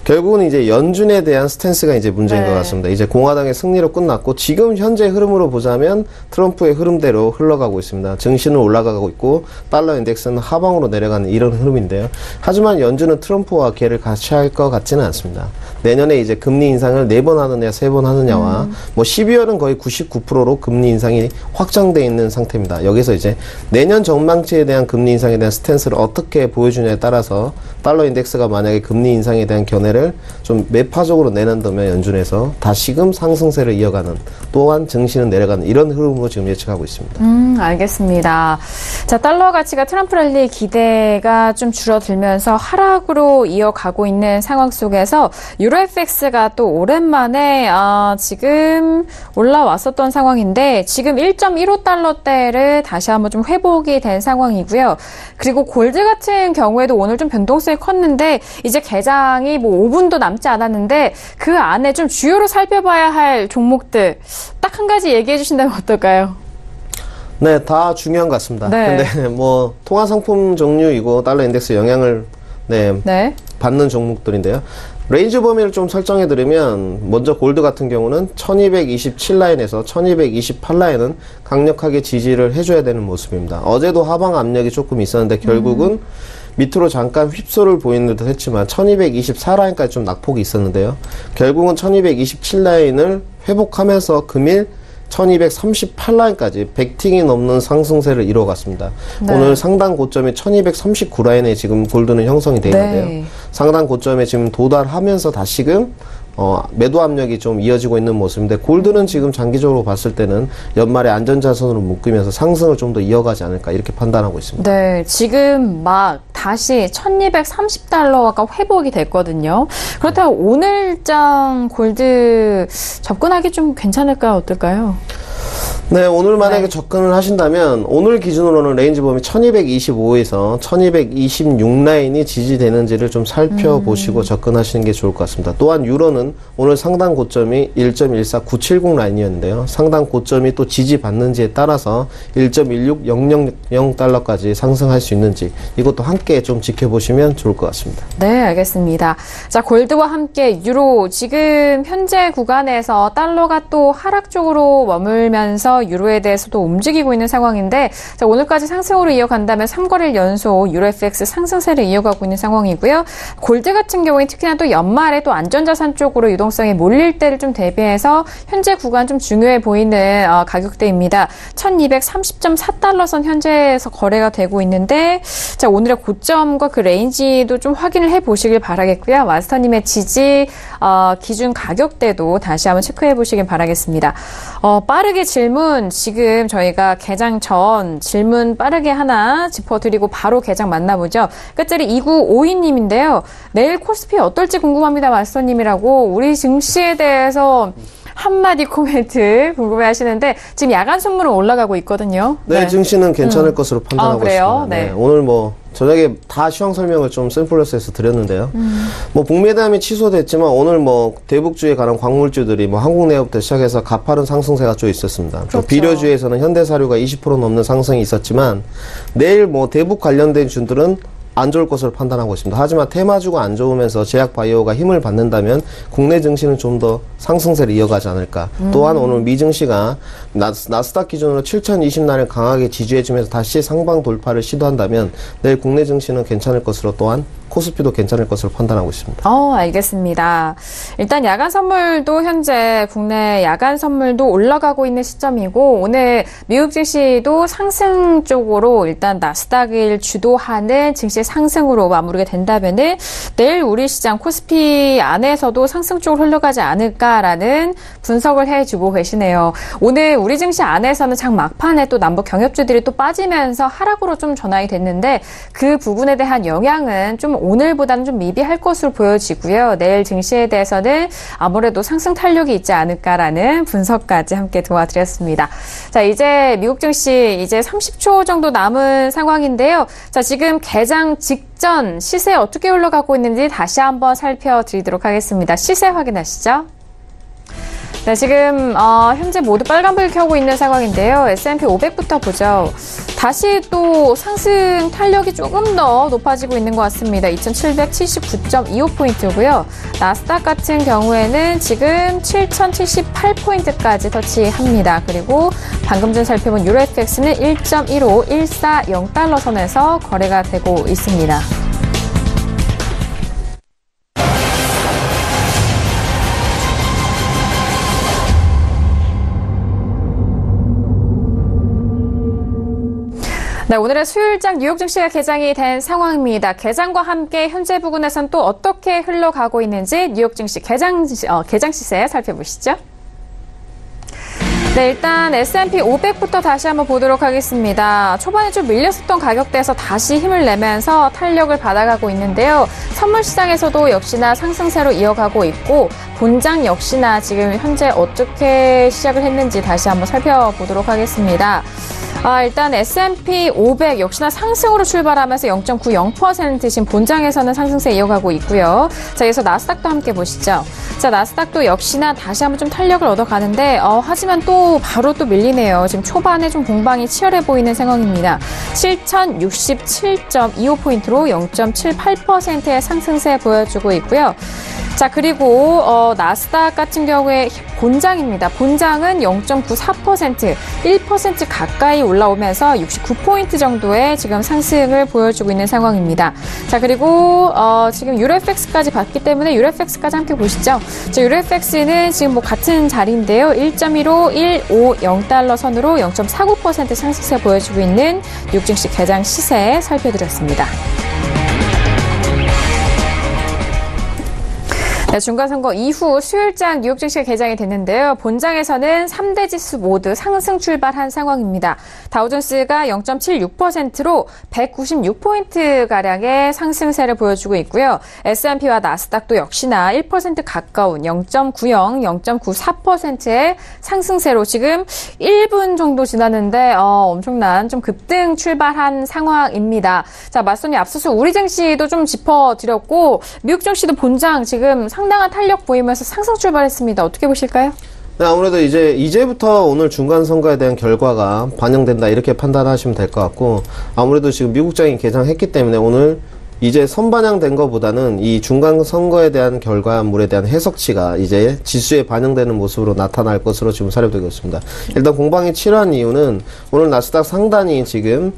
결국은 이제 연준에 대한 스탠스가 이제 문제인 것 같습니다. 이제 공화당의 승리로 끝났고 지금 현재 흐름으로 보자면 트럼프의 흐름대로 흘러가고 있습니다. 증시는 올라가고 있고 달러 인덱스는 하방으로 내려가는 이런 흐름인데요. 하지만 연준은 트럼프와 계를 같이 할 것 같지는 않습니다. 내년에 이제 금리 인상을 4번 하느냐 3번 하느냐와 뭐 12월은 거의 99%로 금리 인상이 확정되어 있는 상태입니다. 여기서 이제 내년 전망치에 대한 금리 인상에 대한 스탠스를 어떻게 보여주냐에 따라서 달러 인덱스가 만약에 금리 인상에 대한 견해를 좀 매파적으로 내놓는다면 연준에서 다시금 상승세를 이어가는 또한 증시는 내려가는 이런 흐름으로 지금 예측하고 있습니다. 알겠습니다. 자, 달러 가치가 트럼프 랠리 기대가 좀 줄어들면서 하락으로 이어가고 있는 상황 속에서 유로 FX가 또 오랜만에 지금 올라왔었던 상황인데 지금 1.15달러대를 다시 한번 좀 회복이 된 상황이고요. 그리고 골드 같은 경우에도 오늘 좀 변동성이 컸는데 이제 개장이 뭐 5분도 남지 않았는데 그 안에 좀 주요로 살펴봐야 할 종목들 딱 한 가지 얘기해 주신다면 어떨까요? 네, 다 중요한 것 같습니다. 네. 근데 뭐 통화 상품 종류이고 달러 인덱스 영향을 받는 종목들인데요. 레인지 범위를 좀 설정해 드리면 먼저 골드 같은 경우는 1227라인에서 1228라인은 강력하게 지지를 해줘야 되는 모습입니다. 어제도 하방 압력이 조금 있었는데 결국은 밑으로 잠깐 휩소를 보이는 듯 했지만 1224라인까지 좀 낙폭이 있었는데요. 결국은 1227라인을 회복하면서 금일 1238라인까지 100팅이 넘는 상승세를 이뤄갔습니다. 네. 오늘 상단 고점이 1239라인에 지금 골드는 형성이 되어 있는데요. 네. 상단 고점에 지금 도달하면서 다시금 매도 압력이 좀 이어지고 있는 모습인데 골드는 지금 장기적으로 봤을 때는 연말에 안전자산으로 묶이면서 상승을 좀 더 이어가지 않을까 이렇게 판단하고 있습니다. 네, 지금 막 다시 1230달러가 회복이 됐거든요. 그렇다면 오늘장 골드 접근하기 좀 괜찮을까요? 어떨까요? 네, 오늘 만약에 접근을 하신다면 오늘 기준으로는 레인지 범위 1225에서 1226 라인이 지지되는지를 좀 살펴보시고 접근하시는 게 좋을 것 같습니다. 또한 유로는 오늘 상단 고점이 1.14970 라인이었는데요. 상단 고점이 또 지지받는지에 따라서 1.16000달러까지 상승할 수 있는지 이것도 함께 좀 지켜보시면 좋을 것 같습니다. 네, 알겠습니다. 자, 골드와 함께 유로 지금 현재 구간에서 달러가 또 하락 쪽으로 머물면서 유로에 대해서도 움직이고 있는 상황인데 자, 오늘까지 상승으로 이어간다면 3거래일 연속 유로 FX 상승세를 이어가고 있는 상황이고요. 골드 같은 경우에 특히나 또 연말에 또 안전자산 쪽으로 유동성이 몰릴 때를 좀 대비해서 현재 구간 좀 중요해 보이는 가격대입니다. 1230.4달러 선 현재에서 거래가 되고 있는데 자, 오늘의 고점과 그 레인지도 좀 확인을 해 보시길 바라겠고요. 마스터님의 지지 기준 가격대도 다시 한번 체크해 보시길 바라겠습니다. 빠르게 질문 지금 저희가 개장 전 질문 빠르게 하나 짚어드리고 바로 개장 만나보죠. 끝자리 2952님인데요. 내일 코스피 어떨지 궁금합니다. 마스터님이라고 우리 증시에 대해서 한마디 코멘트 궁금해 하시는데 지금 야간 선물은 올라가고 있거든요. 네, 증시는 괜찮을 것으로 판단하고 그래요? 있습니다. 네. 오늘 뭐 저녁에 다 시황 설명을 좀 샘플러스에서 드렸는데요. 뭐 북미회담이 취소됐지만 오늘 뭐 대북주에 관한 광물주들이 뭐 한국내업부터 시작해서 가파른 상승세가 좀 있었습니다. 그렇죠. 비료주에서는 현대사료가 20% 넘는 상승이 있었지만 내일 뭐 대북 관련된 주들은 안 좋을 것으로 판단하고 있습니다. 하지만 테마주가 안 좋으면서 제약바이오가 힘을 받는다면 국내 증시는 좀 더 상승세를 이어가지 않을까. 또한 오늘 미 증시가 나스닥 기준으로 7020날을 강하게 지지해주면서 다시 상방 돌파를 시도한다면 내일 국내 증시는 괜찮을 것으로 또한 코스피도 괜찮을 것으로 판단하고 있습니다. 알겠습니다. 일단 야간 선물도 현재 국내 야간 선물도 올라가고 있는 시점이고 오늘 미국 증시도 상승 쪽으로 일단 나스닥을 주도하는 증시 상승으로 마무리가 된다면은 내일 우리 시장 코스피 안에서도 상승 쪽으로 흘러가지 않을까라는 분석을 해주고 계시네요. 오늘 우리 증시 안에서는 장 막판에 또 남북 경협주들이 또 빠지면서 하락으로 좀 전환이 됐는데 그 부분에 대한 영향은 좀 오늘보다는 좀 미비할 것으로 보여지고요. 내일 증시에 대해서는 아무래도 상승 탄력이 있지 않을까라는 분석까지 함께 도와드렸습니다. 자, 이제 미국 증시 이제 30초 정도 남은 상황인데요. 자, 지금 개장 직전 시세 어떻게 흘러가고 있는지 다시 한번 살펴드리도록 하겠습니다. 시세 확인하시죠. 네, 지금 현재 모두 빨간불 켜고 있는 상황인데요. S&P 500부터 보죠. 다시 또 상승 탄력이 조금 더 높아지고 있는 것 같습니다. 2779.25포인트고요. 나스닥 같은 경우에는 지금 7078포인트까지 터치합니다. 그리고 방금 전 살펴본 유로FX는 1.15140달러 선에서 거래가 되고 있습니다. 네, 오늘의 수요일장 뉴욕 증시가 개장이 된 상황입니다. 개장과 함께 현재 부근에선 또 어떻게 흘러가고 있는지 뉴욕 증시 개장 시세 살펴보시죠. 네, 일단 S&P 500부터 다시 한번 보도록 하겠습니다. 초반에 좀 밀렸었던 가격대에서 다시 힘을 내면서 탄력을 받아가고 있는데요. 선물 시장에서도 역시나 상승세로 이어가고 있고 본장 역시나 지금 현재 어떻게 시작을 했는지 다시 한번 살펴보도록 하겠습니다. 일단 S&P 500 역시나 상승으로 출발하면서 0.90% 지금 본장에서는 상승세 이어가고 있고요. 자, 여기서 나스닥도 함께 보시죠. 자, 나스닥도 역시나 다시 한번 좀 탄력을 얻어가는데 하지만 또 바로 또 밀리네요. 지금 초반에 좀 공방이 치열해 보이는 상황입니다. 7067.25포인트로 0.78%의 상승세 보여주고 있고요. 자, 그리고 나스닥 같은 경우에 본장입니다. 본장은 0.94%, 1% 가까이 올라오면서 69포인트 정도의 지금 상승을 보여주고 있는 상황입니다. 자, 그리고 지금 유로FX까지 봤기 때문에 유로FX까지 함께 보시죠. 자, 유로FX는 지금 뭐 같은 자리인데요. 1.15150달러 선으로 0.49% 상승세 보여주고 있는 뉴욕 증시 개장 시세 살펴드렸습니다. 네, 중간선거 이후 수요일장 뉴욕 증시가 개장이 됐는데요. 본장에서는 3대 지수 모두 상승 출발한 상황입니다. 다우존스가 0.76%로 196포인트가량의 상승세를 보여주고 있고요. S&P와 나스닥도 역시나 1% 가까운 0.90, 0.94%의 상승세로 지금 1분 정도 지났는데 엄청난 좀 급등 출발한 상황입니다. 자, 맞선이 앞서서 우리 증시도 좀 짚어드렸고 미국 증시도 본장 지금 상당한 탄력 보이면서 상승 출발했습니다. 어떻게 보실까요? 네, 아무래도 이제부터 오늘 중간 선거에 대한 결과가 반영된다 이렇게 판단하시면 될 것 같고 아무래도 지금 미국장이 개장했기 때문에 오늘 이제 선반영된 것보다는 이 중간 선거에 대한 결과물에 대한 해석치가 이제 지수에 반영되는 모습으로 나타날 것으로 지금 사료되고 있습니다. 일단 공방이 치열한 이유는 오늘 나스닥 상단이 지금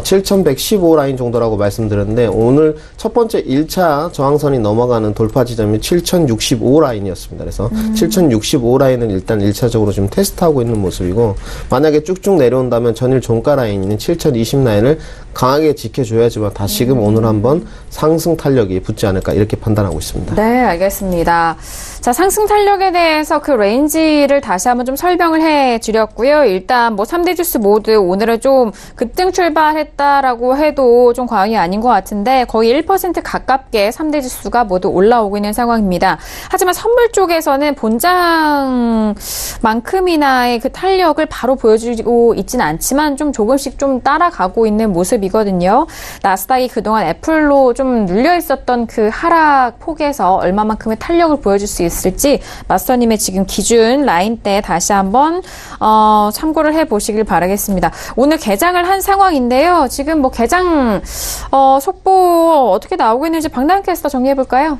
7115 라인 정도라고 말씀드렸는데 오늘 첫 번째 1차 저항선이 넘어가는 돌파 지점이 7065 라인이었습니다. 그래서 7065 라인은 일단 1차적으로 지금 테스트하고 있는 모습이고 만약에 쭉쭉 내려온다면 전일 종가 라인인 7020 라인을 강하게 지켜줘야지만 다시금 오늘 한번 상승 탄력이 붙지 않을까 이렇게 판단하고 있습니다. 네, 알겠습니다. 자, 상승 탄력에 대해서 그 레인지를 다시 한번 좀 설명을 해드렸고요. 일단 뭐 3대 주스 모두 오늘은 좀 급등 출발했다라고 해도 좀 과언이 아닌 것 같은데 거의 1% 가깝게 3대 지수가 모두 올라오고 있는 상황입니다. 하지만 선물 쪽에서는 본장만큼이나의 그 탄력을 바로 보여주고 있지는 않지만 좀 조금씩 좀 따라가고 있는 모습이거든요. 나스닥이 그동안 애플로 좀 눌려 있었던 그 하락 폭에서 얼마만큼의 탄력을 보여줄 수 있을지 맞서님의 지금 기준 라인대 다시 한번 참고를 해보시길 바라겠습니다. 오늘 개장을 한 상황인데요. 지금 뭐 개장 속보 어떻게 나오고 있는지 박나영 캐스터 정리해볼까요?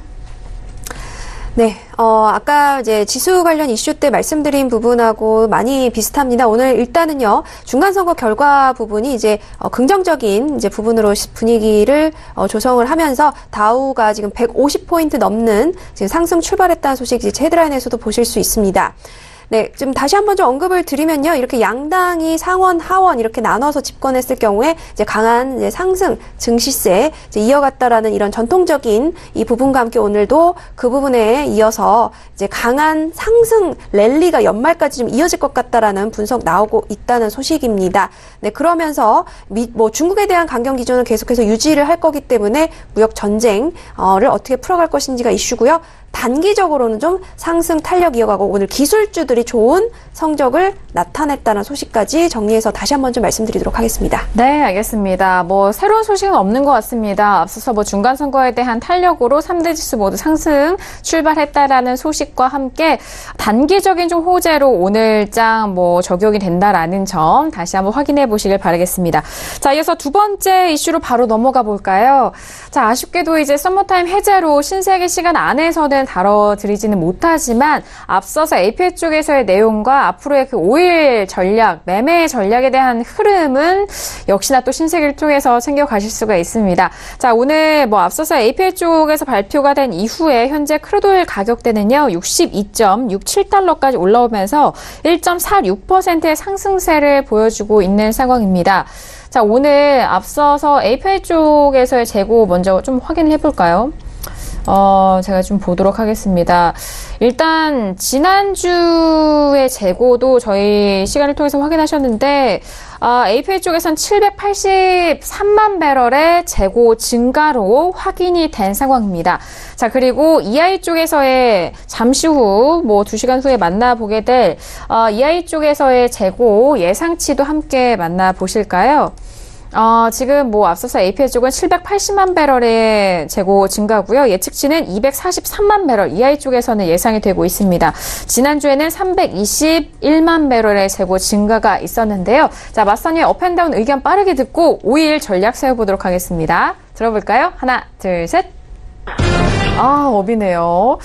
네, 아까 이제 지수 관련 이슈 때 말씀드린 부분하고 많이 비슷합니다. 오늘 일단은요, 중간선거 결과 부분이 이제 긍정적인 이제 부분으로 분위기를 조성을 하면서 다우가 지금 150포인트 넘는 지금 상승 출발했다는 소식 이제 헤드라인에서도 보실 수 있습니다. 네, 좀 다시 한번 좀 언급을 드리면요. 이렇게 양당이 상원, 하원 이렇게 나눠서 집권했을 경우에 이제 강한 이제 상승, 증시세 이제 이어갔다라는 이런 전통적인 이 부분과 함께 오늘도 그 부분에 이어서 이제 강한 상승 랠리가 연말까지 좀 이어질 것 같다라는 분석 나오고 있다는 소식입니다. 네, 그러면서 중국에 대한 강경 기조는 계속해서 유지를 할 거기 때문에 무역 전쟁을 어떻게 풀어갈 것인지가 이슈고요. 단기적으로는 좀 상승 탄력 이어가고 오늘 기술주들이 좋은 성적을 나타냈다는 소식까지 정리해서 다시 한번 좀 말씀드리도록 하겠습니다. 네, 알겠습니다. 새로운 소식은 없는 것 같습니다. 앞서서 중간 선거에 대한 탄력으로 3대 지수 모두 상승 출발했다라는 소식과 함께 단기적인 좀 호재로 오늘장 적용이 된다라는 점 다시 한번 확인해 보시길 바라겠습니다. 자, 이어서 두 번째 이슈로 바로 넘어가 볼까요? 자, 아쉽게도 이제 서머타임 해제로 신세계 시간 안에서는 다뤄드리지는 못하지만 앞서서 API 쪽에서의 내용과 앞으로의 그 5일 전략, 매매 전략에 대한 흐름은 역시나 또 신세계를 통해서 챙겨가실 수가 있습니다. 자, 오늘 앞서서 API 쪽에서 발표가 된 이후에 현재 크루드오일 가격대는요, 62.67달러까지 올라오면서 1.46%의 상승세를 보여주고 있는 상황입니다. 자, 오늘 앞서서 API 쪽에서의 재고 먼저 좀 확인을 해볼까요? 제가 좀 보도록 하겠습니다. 일단 지난주의 재고도 저희 시간을 통해서 확인하셨는데 API 쪽에선 783만 배럴의 재고 증가로 확인이 된 상황입니다. 자, 그리고 EI 쪽에서의 잠시 후 2시간 후에 만나보게 될 EI 쪽에서의 재고 예상치도 함께 만나보실까요? 지금 앞서서 API 쪽은 780만 배럴의 재고 증가고요. 예측치는 243만 배럴, EI 쪽에서는 예상이 되고 있습니다. 지난주에는 321만 배럴의 재고 증가가 있었는데요. 자, 맞선의 업앤다운 의견 빠르게 듣고 5일 전략 세워보도록 하겠습니다. 들어볼까요? 하나, 둘, 셋. 업이네요.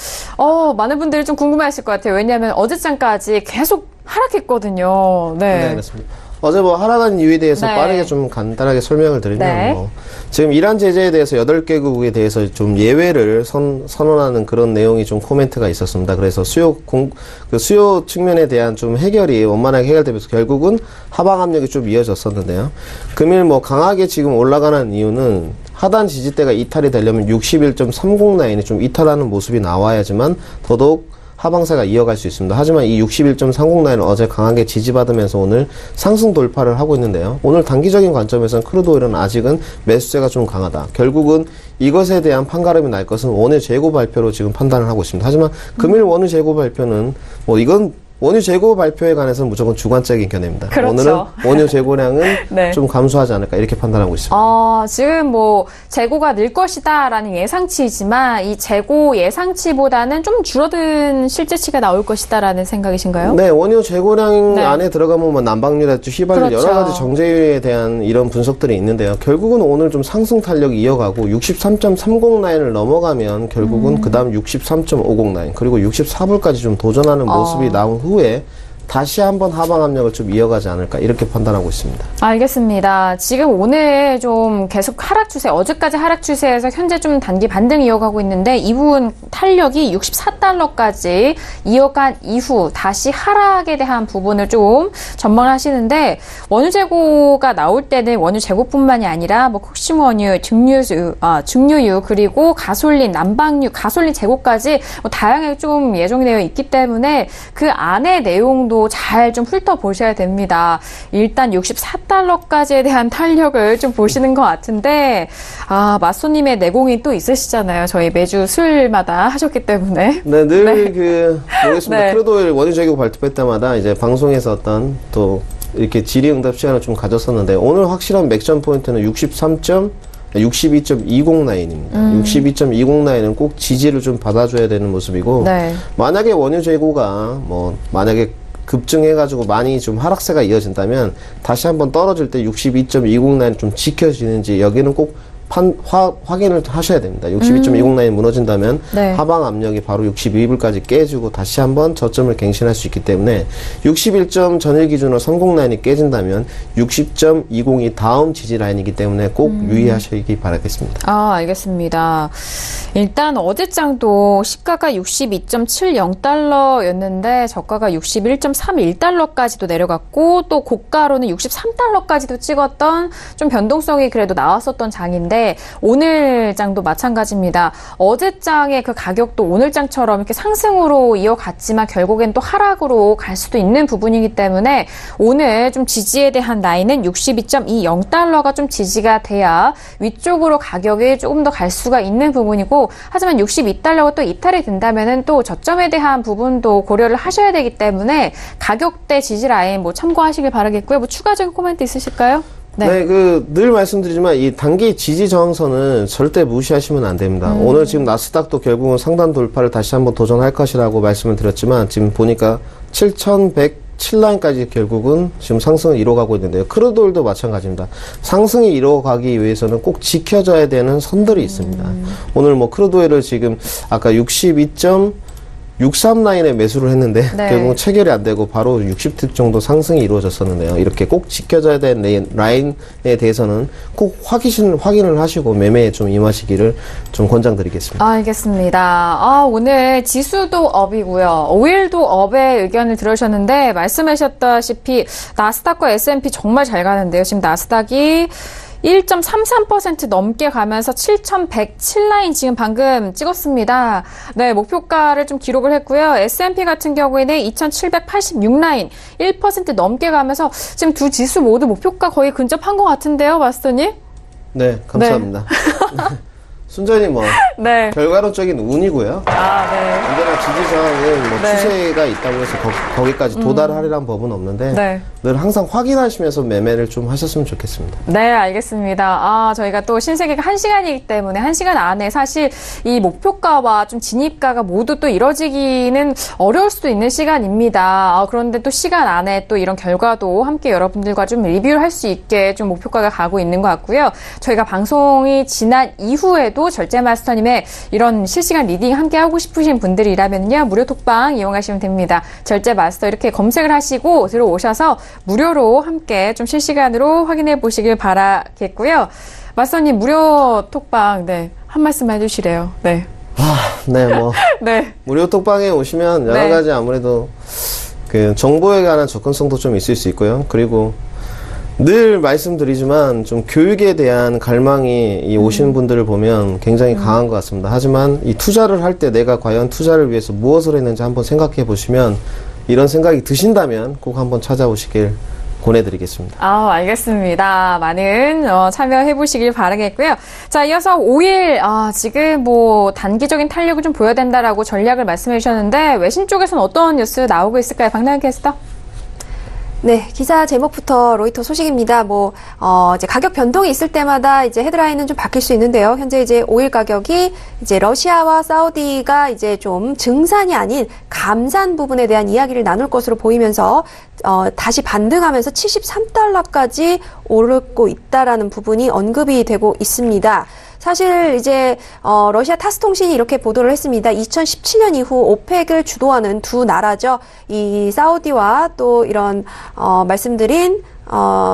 많은 분들이 좀 궁금해하실 것 같아요. 왜냐하면 어제장까지 계속 하락했거든요. 네, 그렇습니다. 어제 하락한 이유에 대해서 네. 빠르게 좀 간단하게 설명을 드리면 네. 지금 이란 제재에 대해서 8개국에 대해서 좀 예외를 선언하는 그런 내용이 좀 코멘트가 있었습니다. 그래서 수요 측면에 대한 좀 해결이 원만하게 해결되면서 결국은 하방 압력이 좀 이어졌었는데요. 금일 강하게 지금 올라가는 이유는 하단 지지대가 이탈이 되려면 61.30 라인이 좀 이탈하는 모습이 나와야지만 더더욱 하방세가 이어갈 수 있습니다. 하지만 이 61.30 라인은 어제 강하게 지지받으면서 오늘 상승 돌파를 하고 있는데요. 오늘 단기적인 관점에서는 크루드오일은 아직은 매수세가 좀 강하다. 결국은 이것에 대한 판가름이 날 것은 원유 재고 발표로 지금 판단을 하고 있습니다. 하지만 금일 원유 재고 발표는 이건 원유 재고 발표에 관해서는 무조건 주관적인 견해입니다. 그렇죠. 오늘은 원유 재고량은 네. 좀 감소하지 않을까 이렇게 판단하고 있습니다. 지금 재고가 늘 것이다라는 예상치이지만 이 재고 예상치보다는 좀 줄어든 실제치가 나올 것이다라는 생각이신가요? 네, 원유 재고량 네. 안에 들어가면 난방유랄지 휘발유 그렇죠. 여러 가지 정제유에 대한 이런 분석들이 있는데요. 결국은 오늘 좀 상승 탄력이 이어가고 63.30 라인을 넘어가면 결국은 그다음 63.50 라인 그리고 64불까지 좀 도전하는 모습이 나온 후에 다시 한번 하방 압력을 좀 이어가지 않을까 이렇게 판단하고 있습니다. 알겠습니다. 지금 오늘 좀 계속 하락 추세, 어제까지 하락 추세에서 현재 좀 단기 반등 이어가고 있는데 이 부분 탄력이 64달러까지 이어간 이후 다시 하락에 대한 부분을 좀 전망을 하시는데 원유 재고가 나올 때는 원유 재고뿐만이 아니라 콕싱 원유, 증류유 그리고 가솔린, 난방유, 가솔린 재고까지 다양하게 좀 예정이 되어 있기 때문에 그 안의 내용도 잘 좀 훑어보셔야 됩니다. 일단 64달러까지에 대한 탄력을 좀 보시는 것 같은데 마소님의 내공이 또 있으시잖아요. 저희 매주 수요일마다 하셨기 때문에. 네, 늘 모르겠습니다. 네. 크루드오일 원유 재고 발표할 때마다 이제 방송에서 또 이렇게 질의응답 시간을 좀 가졌었는데 오늘 확실한 맥점 포인트는 62.20 라인입니다. 62.20 라인은 꼭 지지를 좀 받아줘야 되는 모습이고 네. 만약에 원유 재고가 만약에 급증해가지고 많이 좀 하락세가 이어진다면 다시 한번 떨어질 때 62.20 라인 좀 지켜지는지 여기는 꼭 확인을 하셔야 됩니다. 62.20 라인 무너진다면 네. 하방 압력이 바로 62불까지 깨지고 다시 한번 저점을 갱신할 수 있기 때문에 61점 전일 기준으로 30 라인이 깨진다면 60.20이 다음 지지 라인이기 때문에 꼭 유의하시기 바라겠습니다. 아, 알겠습니다. 일단 어제장도 시가가 62.70달러였는데 저가가 61.31달러까지도 내려갔고 또 고가로는 63달러까지도 찍었던 좀 변동성이 그래도 나왔었던 장인데 오늘 장도 마찬가지입니다. 어제 장의 그 가격도 오늘 장처럼 이렇게 상승으로 이어갔지만 결국엔 또 하락으로 갈 수도 있는 부분이기 때문에 오늘 좀 지지에 대한 라인은 62.20달러가 좀 지지가 돼야 위쪽으로 가격이 조금 더 갈 수가 있는 부분이고 하지만 62달러가 또 이탈이 된다면은 또 저점에 대한 부분도 고려를 하셔야 되기 때문에 가격대 지지 라인 뭐 참고하시길 바라겠고요. 뭐 추가적인 코멘트 있으실까요? 네, 늘 말씀드리지만 이 단기 지지 저항선은 절대 무시하시면 안 됩니다. 오늘 지금 나스닥도 결국은 상단 돌파를 다시 한번 도전할 것이라고 말씀을 드렸지만 지금 보니까 7,107라인까지 결국은 지금 상승을 이뤄가고 있는데요. 크루드오일도 마찬가지입니다. 상승이 이뤄가기 위해서는 꼭 지켜져야 되는 선들이 있습니다. 오늘 뭐 크루드오일을 지금 아까 63 라인에 매수를 했는데 네. 결국은 체결이 안 되고 바로 60팁 정도 상승이 이루어졌었는데요. 이렇게 꼭 지켜져야 되는 라인에 대해서는 꼭 확인을 하시고 매매에 좀 임하시기를 좀 권장드리겠습니다. 알겠습니다. 아, 오늘 지수도 업이고요. 오일도 업의 의견을 들으셨는데 말씀하셨다시피 나스닥과 S&P 정말 잘 가는데요. 지금 나스닥이 1.33% 넘게 가면서 7,107라인 지금 방금 찍었습니다. 네, 목표가를 좀 기록을 했고요. S&P 같은 경우에는 2,786라인 1% 넘게 가면서 지금 두 지수 모두 목표가 거의 근접한 것 같은데요, 마스터님? 네, 감사합니다. 순전히 뭐 네. 결과론적인 운이고요. 아, 네. 언제나 지지 저항은 뭐 네. 추세가 있다고 해서 거기까지 도달하리란 법은 없는데 네. 늘 항상 확인하시면서 매매를 좀 하셨으면 좋겠습니다. 네, 알겠습니다. 아, 저희가 또 신세계가 1시간이기 때문에 1시간 안에 사실 이 목표가와 좀 진입가가 모두 또 이뤄지기는 어려울 수도 있는 시간입니다. 아, 그런데 또 시간 안에 또 이런 결과도 함께 여러분들과 좀 리뷰를 할 수 있게 좀 목표가가 가고 있는 것 같고요. 저희가 방송이 지난 이후에도 절제 마스터님의 이런 실시간 리딩 함께 하고 싶으신 분들이라면요. 무료 톡방 이용하시면 됩니다. 절제 마스터 이렇게 검색을 하시고 들어오셔서 무료로 함께 좀 실시간으로 확인해 보시길 바라겠고요. 마스터님 무료 톡방 네, 한 말씀 해주시래요. 네. 네, 뭐 네. 무료 톡방에 오시면 여러 네. 가지 아무래도 그 정보에 관한 접근성도 좀 있을 수 있고요. 그리고 늘 말씀드리지만 좀 교육에 대한 갈망이 이 오시는 분들을 보면 굉장히 강한 것 같습니다. 하지만 이 투자를 할 때 내가 과연 투자를 위해서 무엇을 했는지 한번 생각해 보시면 이런 생각이 드신다면 꼭 한번 찾아오시길 권해드리겠습니다. 아, 알겠습니다. 많은 참여해 보시길 바라겠고요. 자, 이어서 5일 지금 뭐 단기적인 탄력을 좀 보여야 된다라고 전략을 말씀해 주셨는데 외신 쪽에서는 어떤 뉴스 나오고 있을까요? 박나연 캐스터? 네, 기사 제목부터 로이터 소식입니다. 이제 가격 변동이 있을 때마다 이제 헤드라인은 좀 바뀔 수 있는데요. 현재 이제 오일 가격이 이제 러시아와 사우디가 이제 좀 증산이 아닌 감산 부분에 대한 이야기를 나눌 것으로 보이면서, 다시 반등하면서 73달러까지 오르고 있다라는 부분이 언급이 되고 있습니다. 사실 이제 러시아 타스 통신이 이렇게 보도를 했습니다. 2017년 이후 오펙을 주도하는 두 나라죠. 이 사우디와 또 이런 말씀드린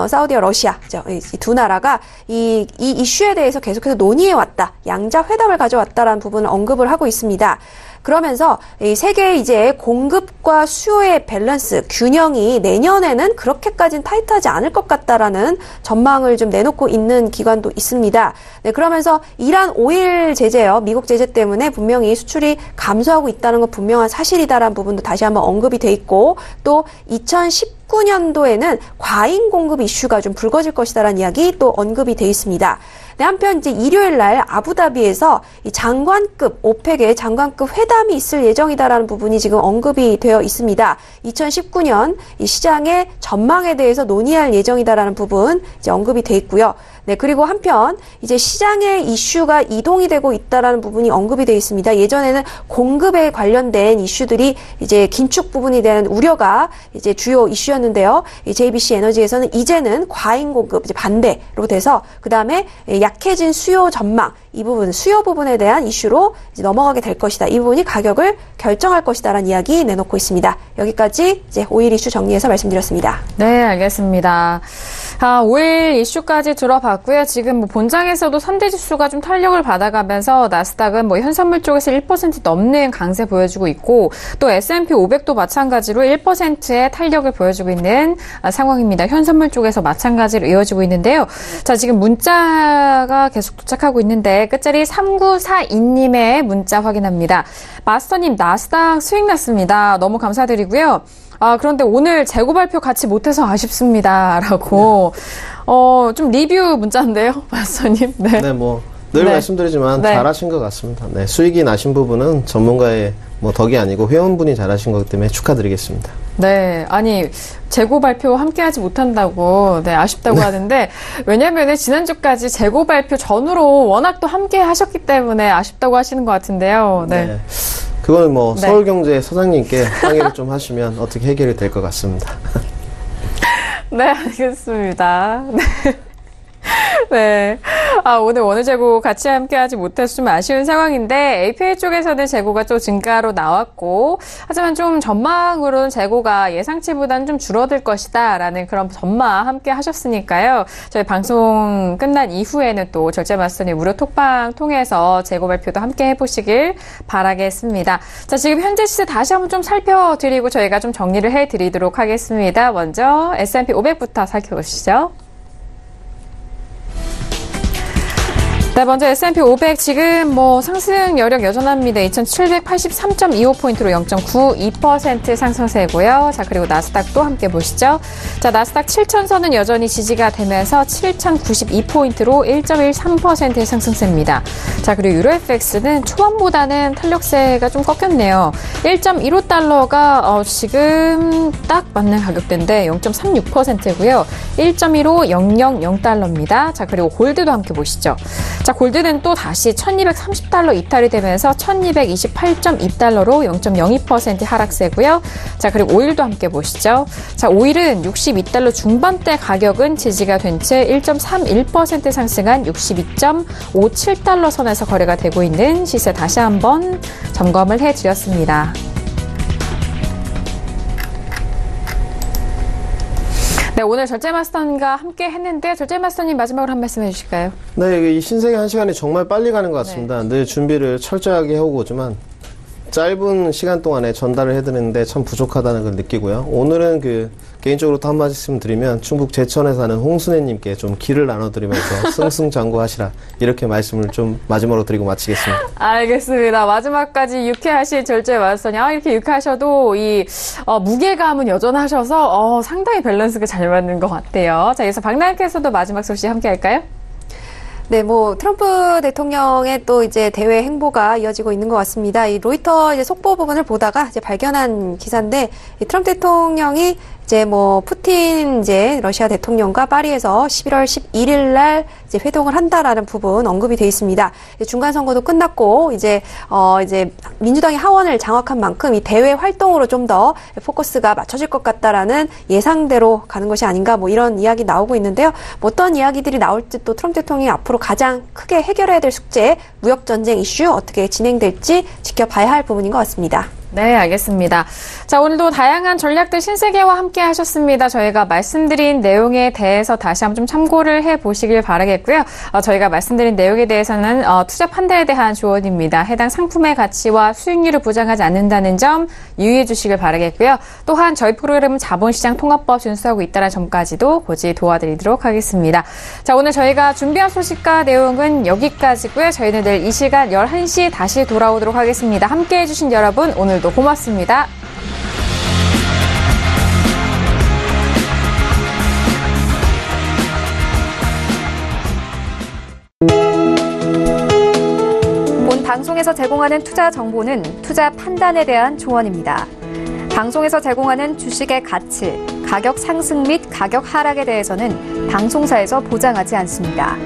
사우디와 러시아죠. 이 두 나라가 이 이슈에 대해서 계속해서 논의해 왔다. 양자 회담을 가져왔다라는 부분을 언급을 하고 있습니다. 그러면서 이 세계의 이제 공급과 수요의 밸런스, 균형이 내년에는 그렇게까지는 타이트하지 않을 것 같다라는 전망을 좀 내놓고 있는 기관도 있습니다. 네, 그러면서 이란 오일 제재요. 미국 제재 때문에 분명히 수출이 감소하고 있다는 건 분명한 사실이다라는 부분도 다시 한번 언급이 돼 있고 또 2019년도에는 과잉 공급 이슈가 좀 불거질 것이다라는 이야기 또 언급이 돼 있습니다. 네, 한편 이제 일요일 날 아부다비에서 이 장관급 오펙의 장관급 회담이 있을 예정이다라는 부분이 지금 언급이 되어 있습니다. 2019년 이 시장의 전망에 대해서 논의할 예정이다라는 부분 이제 언급이 돼 있고요. 네, 그리고 한편 이제 시장의 이슈가 이동이 되고 있다라는 부분이 언급이 되어 있습니다. 예전에는 공급에 관련된 이슈들이 이제 긴축 부분에 대한 우려가 이제 주요 이슈였는데요. 이 JBC 에너지에서는 이제는 과잉 공급 이제 반대로 돼서 그다음에 약해진 수요 전망 이 부분 수요 부분에 대한 이슈로 이제 넘어가게 될 것이다. 이 부분이 가격을 결정할 것이다라는 이야기 내놓고 있습니다. 여기까지 이제 오일 이슈 정리해서 말씀드렸습니다. 네, 알겠습니다. 오일 이슈까지 들어봤고요. 지금 뭐 본장에서도 3대 지수가 좀 탄력을 받아가면서 나스닥은 뭐 현선물 쪽에서 1% 넘는 강세 보여주고 있고 또 S&P 500도 마찬가지로 1%의 탄력을 보여주고 있는 상황입니다. 현선물 쪽에서 마찬가지로 이어지고 있는데요. 자, 지금 문자가 계속 도착하고 있는데 끝자리 3942님의 문자 확인합니다. 마스터님, 나스닥 수익 났습니다. 너무 감사드리고요. 그런데 오늘 재고 발표 같이 못해서 아쉽습니다. 라고, 좀 리뷰 문자인데요, 마스터님. 네. 네, 늘 네. 말씀드리지만 네. 잘하신 것 같습니다. 네, 수익이 나신 부분은 전문가의 덕이 아니고 회원분이 잘하신 거기 때문에 축하드리겠습니다. 네, 아니 재고 발표 함께하지 못한다고 아쉽다고 하는데 왜냐하면 지난주까지 재고 발표 전후로 워낙 또 함께하셨기 때문에 아쉽다고 하시는 것 같은데요. 네, 그건 네. 서울경제 사장님께 항의를 좀 하시면 어떻게 해결이 될 것 같습니다. 네, 알겠습니다. 네. 네. 오늘 원유 재고 같이 함께하지 못해서 좀 아쉬운 상황인데 APA 쪽에서는 재고가 또 증가로 나왔고 하지만 좀 전망으로는 재고가 예상치보다는 좀 줄어들 것이다 라는 그런 전망 함께 하셨으니까요. 저희 방송 끝난 이후에는 또 절제마스터님 무료 톡방 통해서 재고 발표도 함께 해보시길 바라겠습니다. 자, 지금 현재 시세 다시 한번 좀 살펴드리고 저희가 좀 정리를 해드리도록 하겠습니다. 먼저 S&P 500부터 살펴보시죠. 네, 먼저 S&P 500 지금 상승 여력 여전합니다. 2783.25포인트로 0.92% 상승세고요. 자, 그리고 나스닥도 함께 보시죠. 자, 나스닥 7000선은 여전히 지지가 되면서 7092포인트로 1.13%의 상승세입니다. 자, 그리고 유로FX는 초반보다는 탄력세가 좀 꺾였네요. 1.15달러가 지금 딱 맞는 가격대인데 0.36%고요. 1.15000달러입니다. 자, 그리고 골드도 함께 보시죠. 자, 골드는 또 다시 1230달러 이탈이 되면서 1228.2달러로 0.02% 하락세고요. 자, 그리고 오일도 함께 보시죠. 자, 오일은 62달러 중반대 가격은 지지가 된 채 1.31% 상승한 62.57달러 선에서 거래가 되고 있는 시세 다시 한번 점검을 해드렸습니다. 네, 오늘 절제마스터님과 함께 했는데 절제마스터님 마지막으로 한 말씀 해주실까요? 네, 이 신세계 한 시간이 정말 빨리 가는 것 같습니다. 늘 준비를 철저하게 해오고 오지만 짧은 시간 동안에 전달을 해드리는데 참 부족하다는 걸 느끼고요. 오늘은 개인적으로 또 한 말씀 드리면 충북 제천에 사는 홍순애님께 좀 기를 나눠드리면서 승승장구하시라 이렇게 말씀을 좀 마지막으로 드리고 마치겠습니다. 알겠습니다. 마지막까지 유쾌하실 절제마스터님. 이렇게 유쾌하셔도 이 무게감은 여전하셔서 상당히 밸런스가 잘 맞는 것 같아요. 자, 그래서 박나영께서도 마지막 소식 함께 할까요? 네, 트럼프 대통령의 또 이제 대외 행보가 이어지고 있는 것 같습니다. 이 로이터 이제 속보 부분을 보다가 이제 발견한 기사인데, 이 트럼프 대통령이 이제 푸틴 러시아 대통령과 파리에서 11월 11일 날 이제 회동을 한다라는 부분 언급이 돼 있습니다. 중간 선거도 끝났고 이제 민주당이 하원을 장악한 만큼 이 대외 활동으로 좀 더 포커스가 맞춰질 것 같다라는 예상대로 가는 것이 아닌가 이런 이야기 나오고 있는데요. 어떤 이야기들이 나올지 또 트럼프 대통령이 앞으로 가장 크게 해결해야 될 숙제, 무역 전쟁 이슈 어떻게 진행될지 지켜봐야 할 부분인 것 같습니다. 네, 알겠습니다. 자, 오늘도 다양한 전략들 신세계와 함께 하셨습니다. 저희가 말씀드린 내용에 대해서 다시 한번 좀 참고를 해보시길 바라겠고요. 저희가 말씀드린 내용에 대해서는 투자 판단에 대한 조언입니다. 해당 상품의 가치와 수익률을 보장하지 않는다는 점 유의해 주시길 바라겠고요. 또한 저희 프로그램은 자본시장 통합법 준수하고 있다는 점까지도 고지 도와드리도록 하겠습니다. 자, 오늘 저희가 준비한 소식과 내용은 여기까지고요. 저희는 내일 이 시간 11시 다시 돌아오도록 하겠습니다. 함께해 주신 여러분 오늘도 고맙습니다. 본 방송에서 제공하는 투자 정보는 투자 판단에 대한 조언입니다. 방송에서 제공하는 주식의 가치, 가격 상승 및 가격 하락에 대해서는 방송사에서 보장하지 않습니다.